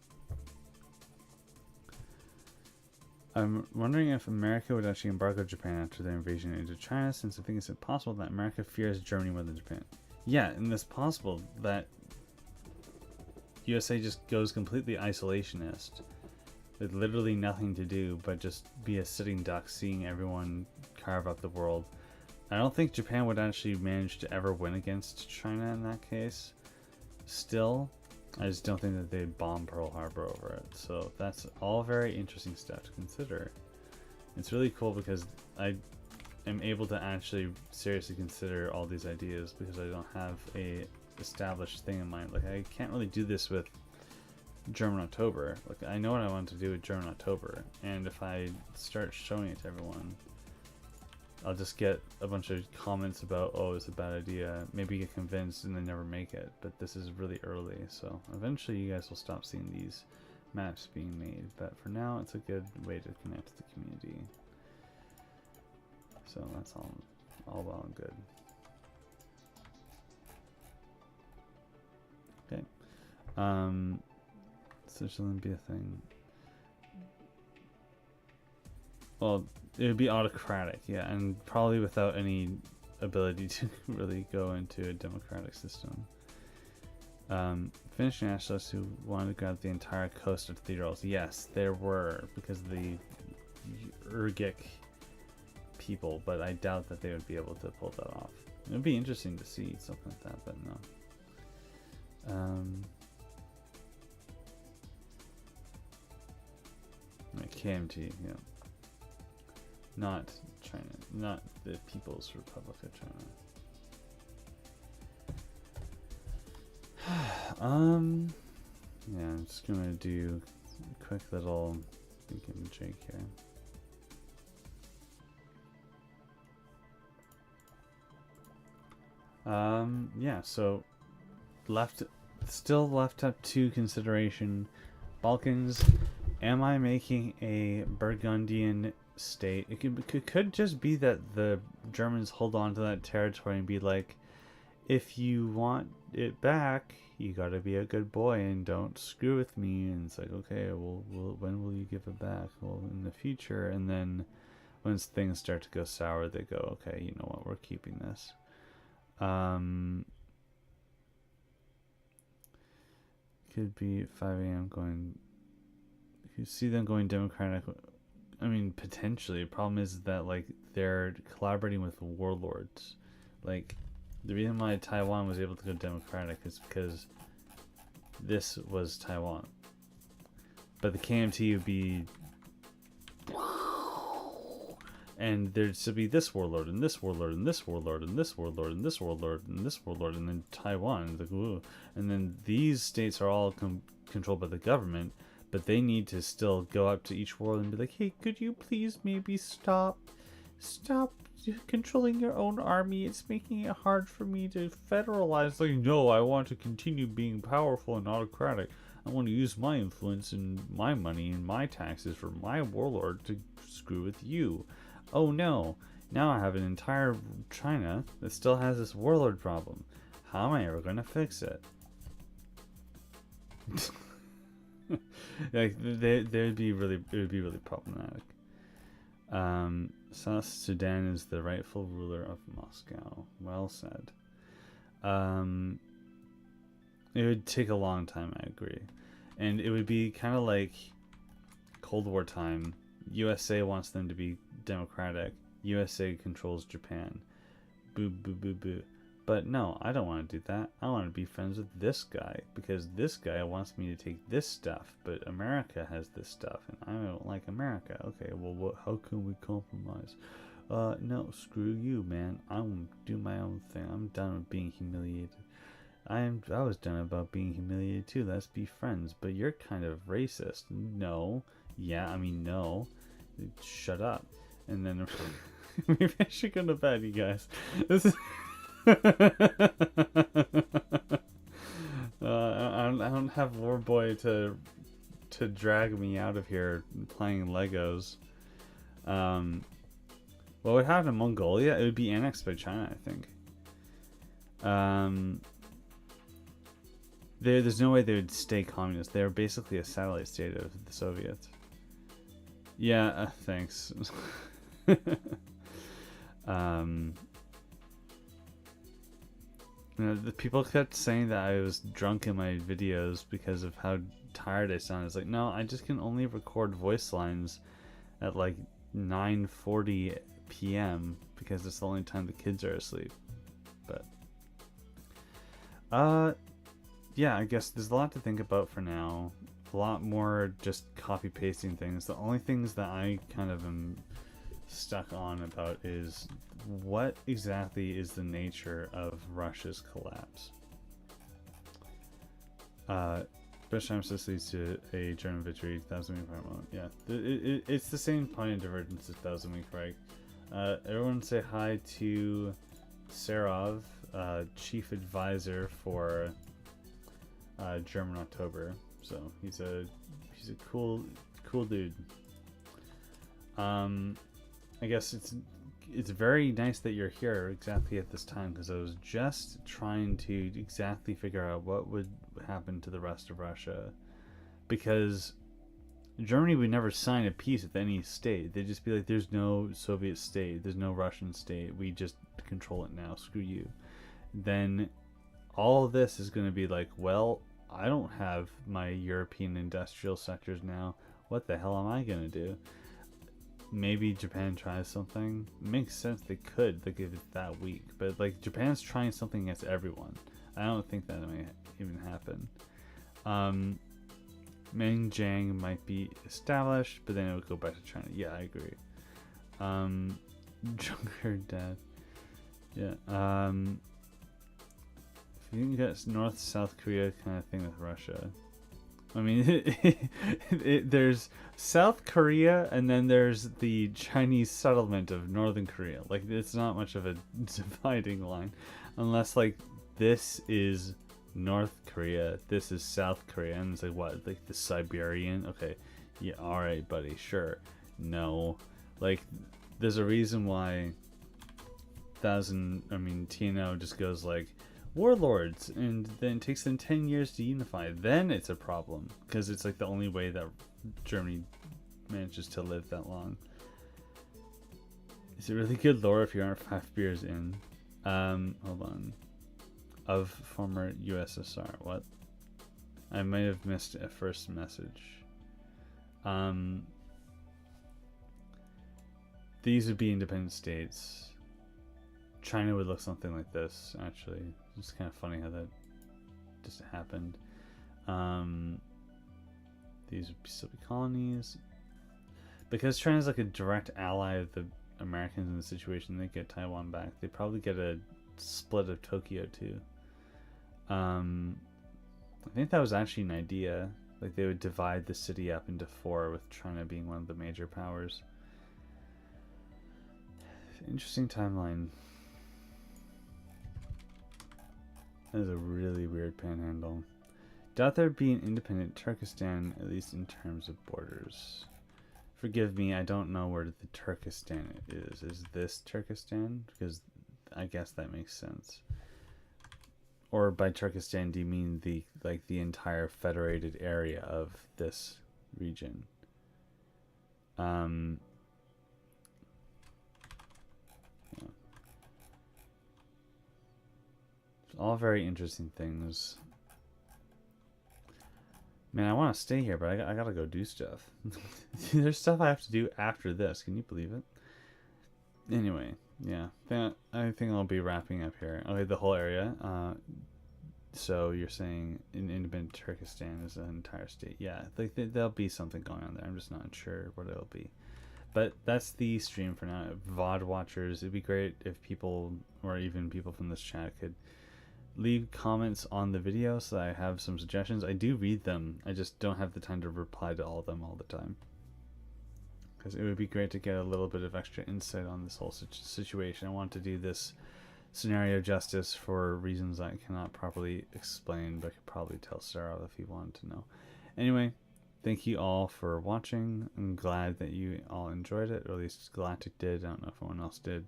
I'm wondering if America would actually embargo Japan after their invasion into China, since I think it's impossible that America fears Germany more than Japan. Yeah, and it's possible that USA just goes completely isolationist with literally nothing to do but just be a sitting duck seeing everyone carve up the world. I don't think Japan would actually manage to ever win against China in that case. Still, I just don't think that they'd bomb Pearl Harbor over it. So that's all very interesting stuff to consider. It's really cool because I am able to actually seriously consider all these ideas because I don't have a established thing in mind. Like, I can't really do this with German October. Like, I know what I want to do with German October, and if I start showing it to everyone, I'll just get a bunch of comments about, oh, it's a bad idea, maybe get convinced and then never make it. But this is really early, so eventually you guys will stop seeing these maps being made, but for now it's a good way to connect to the community. So that's all well and good. Okay. So shouldn't be a thing. Well, it would be autocratic, yeah, and probably without any ability to really go into a democratic system. Finnish nationalists who wanted to grab the entire coast of cathedrals. Yes, there were, because of the Urgic people, but I doubt that they would be able to pull that off. It would be interesting to see something like that, but no. KMT, yeah. Not China, not the People's Republic of China. Yeah, I'm just gonna do a quick little thinking Jake here. Yeah, so still left up to consideration Balkans. Am I making a Burgundian state? It could just be that the Germans hold on to that territory and be like, if you want it back, you gotta be a good boy and don't screw with me. And it's like, okay, well, when will you give it back? Well, in the future. And then once things start to go sour, they go, okay, you know what, we're keeping this. Could be 5 a.m. going. You see them going democratic. I mean, potentially. The problem is that like they're collaborating with warlords. Like the reason why Taiwan was able to go democratic is because this was Taiwan. But the KMT would be, and there'd still be this warlord and this warlord and this warlord and this warlord and this warlord and this warlord, and then Taiwan, like, ooh. And then these states are all controlled by the government, but they need to still go up to each warlord and be like, hey, could you please maybe stop controlling your own army? It's making it hard for me to federalize. Like, no, I want to continue being powerful and autocratic. I want to use my influence and my money and my taxes for my warlord to screw with you. Oh no, now I have an entire China that still has this warlord problem. How am I ever going to fix it? Like it would be really problematic. South Sudan is the rightful ruler of Moscow. Well said. It would take a long time, I agree. And it would be kind of like Cold War time. USA wants them to be democratic. USA controls Japan. Boo, boo, boo, boo. But no, I don't want to do that. I want to be friends with this guy because this guy wants me to take this stuff, but America has this stuff and I don't like America. Okay, well, how can we compromise? No, screw you, man. I want to do my own thing. I'm done with being humiliated. I was done about being humiliated too. Let's be friends. But you're kind of racist. No. Yeah, I mean, no. Shut up. And then maybe I should go to bed, you guys. This is I don't have Warboy to drag me out of here playing Legos. What would happen in Mongolia? It would be annexed by China, I think. There's no way they would stay communist. They're basically a satellite state of the Soviets. Yeah, thanks. You know, the people kept saying that I was drunk in my videos because of how tired I sound. It's like, no, I just can only record voice lines at like 9:40 p.m. because it's the only time the kids are asleep. But yeah, I guess there's a lot to think about for now. A lot more just copy pasting things. The only things that I kind of am stuck on about is what exactly is the nature of Russia's collapse. British Armistice leads to a German victory. 1,000 week Reich moment. Yeah, it's the same point of divergence as 1,000 week Reich. Everyone say hi to Serov, chief advisor for German October. So he's a cool dude. I guess it's very nice that you're here exactly at this time, because I was just trying to exactly figure out what would happen to the rest of Russia, because Germany would never sign a peace with any state. They'd just be like, there's no Soviet state, there's no Russian state, we just control it now, screw you. Then all of this is going to be like, well, I don't have my European industrial sectors now. What the hell am I going to do? Maybe Japan tries something. It makes sense they could, like, if it's that weak. But, like, Japan's trying something against everyone. I don't think that may even happen. Menjiang might be established, but then it would go back to China. Yeah, I agree. Junker death. Yeah. If you can get North South Korea kind of thing with Russia. I mean, there's South Korea, and then there's the Chinese settlement of Northern Korea. Like, it's not much of a dividing line, unless, like, this is North Korea, this is South Korea, and it's like, what, like the Siberian? Okay, yeah, all right, buddy, sure. No, like, there's a reason why TNO just goes like, warlords, and then it takes them 10 years to unify. Then it's a problem, because it's like the only way that Germany manages to live that long. Is it really good lore if you aren't 5 beers in? Hold on. Of former USSR. What? I might have missed a first message. These would be independent states. China would look something like this, actually. It's kind of funny how that just happened. These would still be colonies. Because China's like a direct ally of the Americans in the situation, they get Taiwan back. They probably get a split of Tokyo too. I think that was actually an idea. Like, they would divide the city up into 4, with China being one of the major powers. Interesting timeline. That is a really weird panhandle. Doubt there'd be an independent Turkestan, at least in terms of borders. Forgive me, I don't know where the Turkestan is. Is this Turkestan? Because I guess that makes sense. Or by Turkestan, do you mean the entire federated area of this region? Yeah. All very interesting things. Man, I want to stay here, but I gotta go do stuff. There's stuff I have to do after this. Can you believe it? Anyway, yeah. I think I'll be wrapping up here. Okay, the whole area. So you're saying in independent Turkestan is an entire state. Yeah, like there'll be something going on there. I'm just not sure what it'll be. But that's the stream for now. VOD watchers, it'd be great if people, or even people from this chat, could leave comments on the video so that I have some suggestions. I do read them. I just don't have the time to reply to all of them all the time. Because it would be great to get a little bit of extra insight on this whole situation. I want to do this scenario justice for reasons I cannot properly explain, but I could probably tell Sarah if you wanted to know. Anyway, thank you all for watching. I'm glad that you all enjoyed it, or at least Galactic did. I don't know if anyone else did.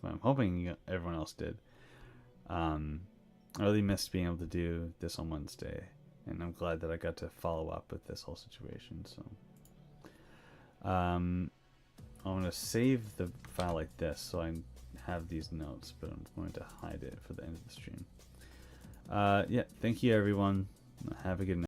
I'm hoping everyone else did. I really missed being able to do this on Wednesday, and I'm glad that I got to follow up with this whole situation. So I'm going to save the file like this so I have these notes, but I'm going to hide it for the end of the stream. Yeah, thank you everyone. Have a good night.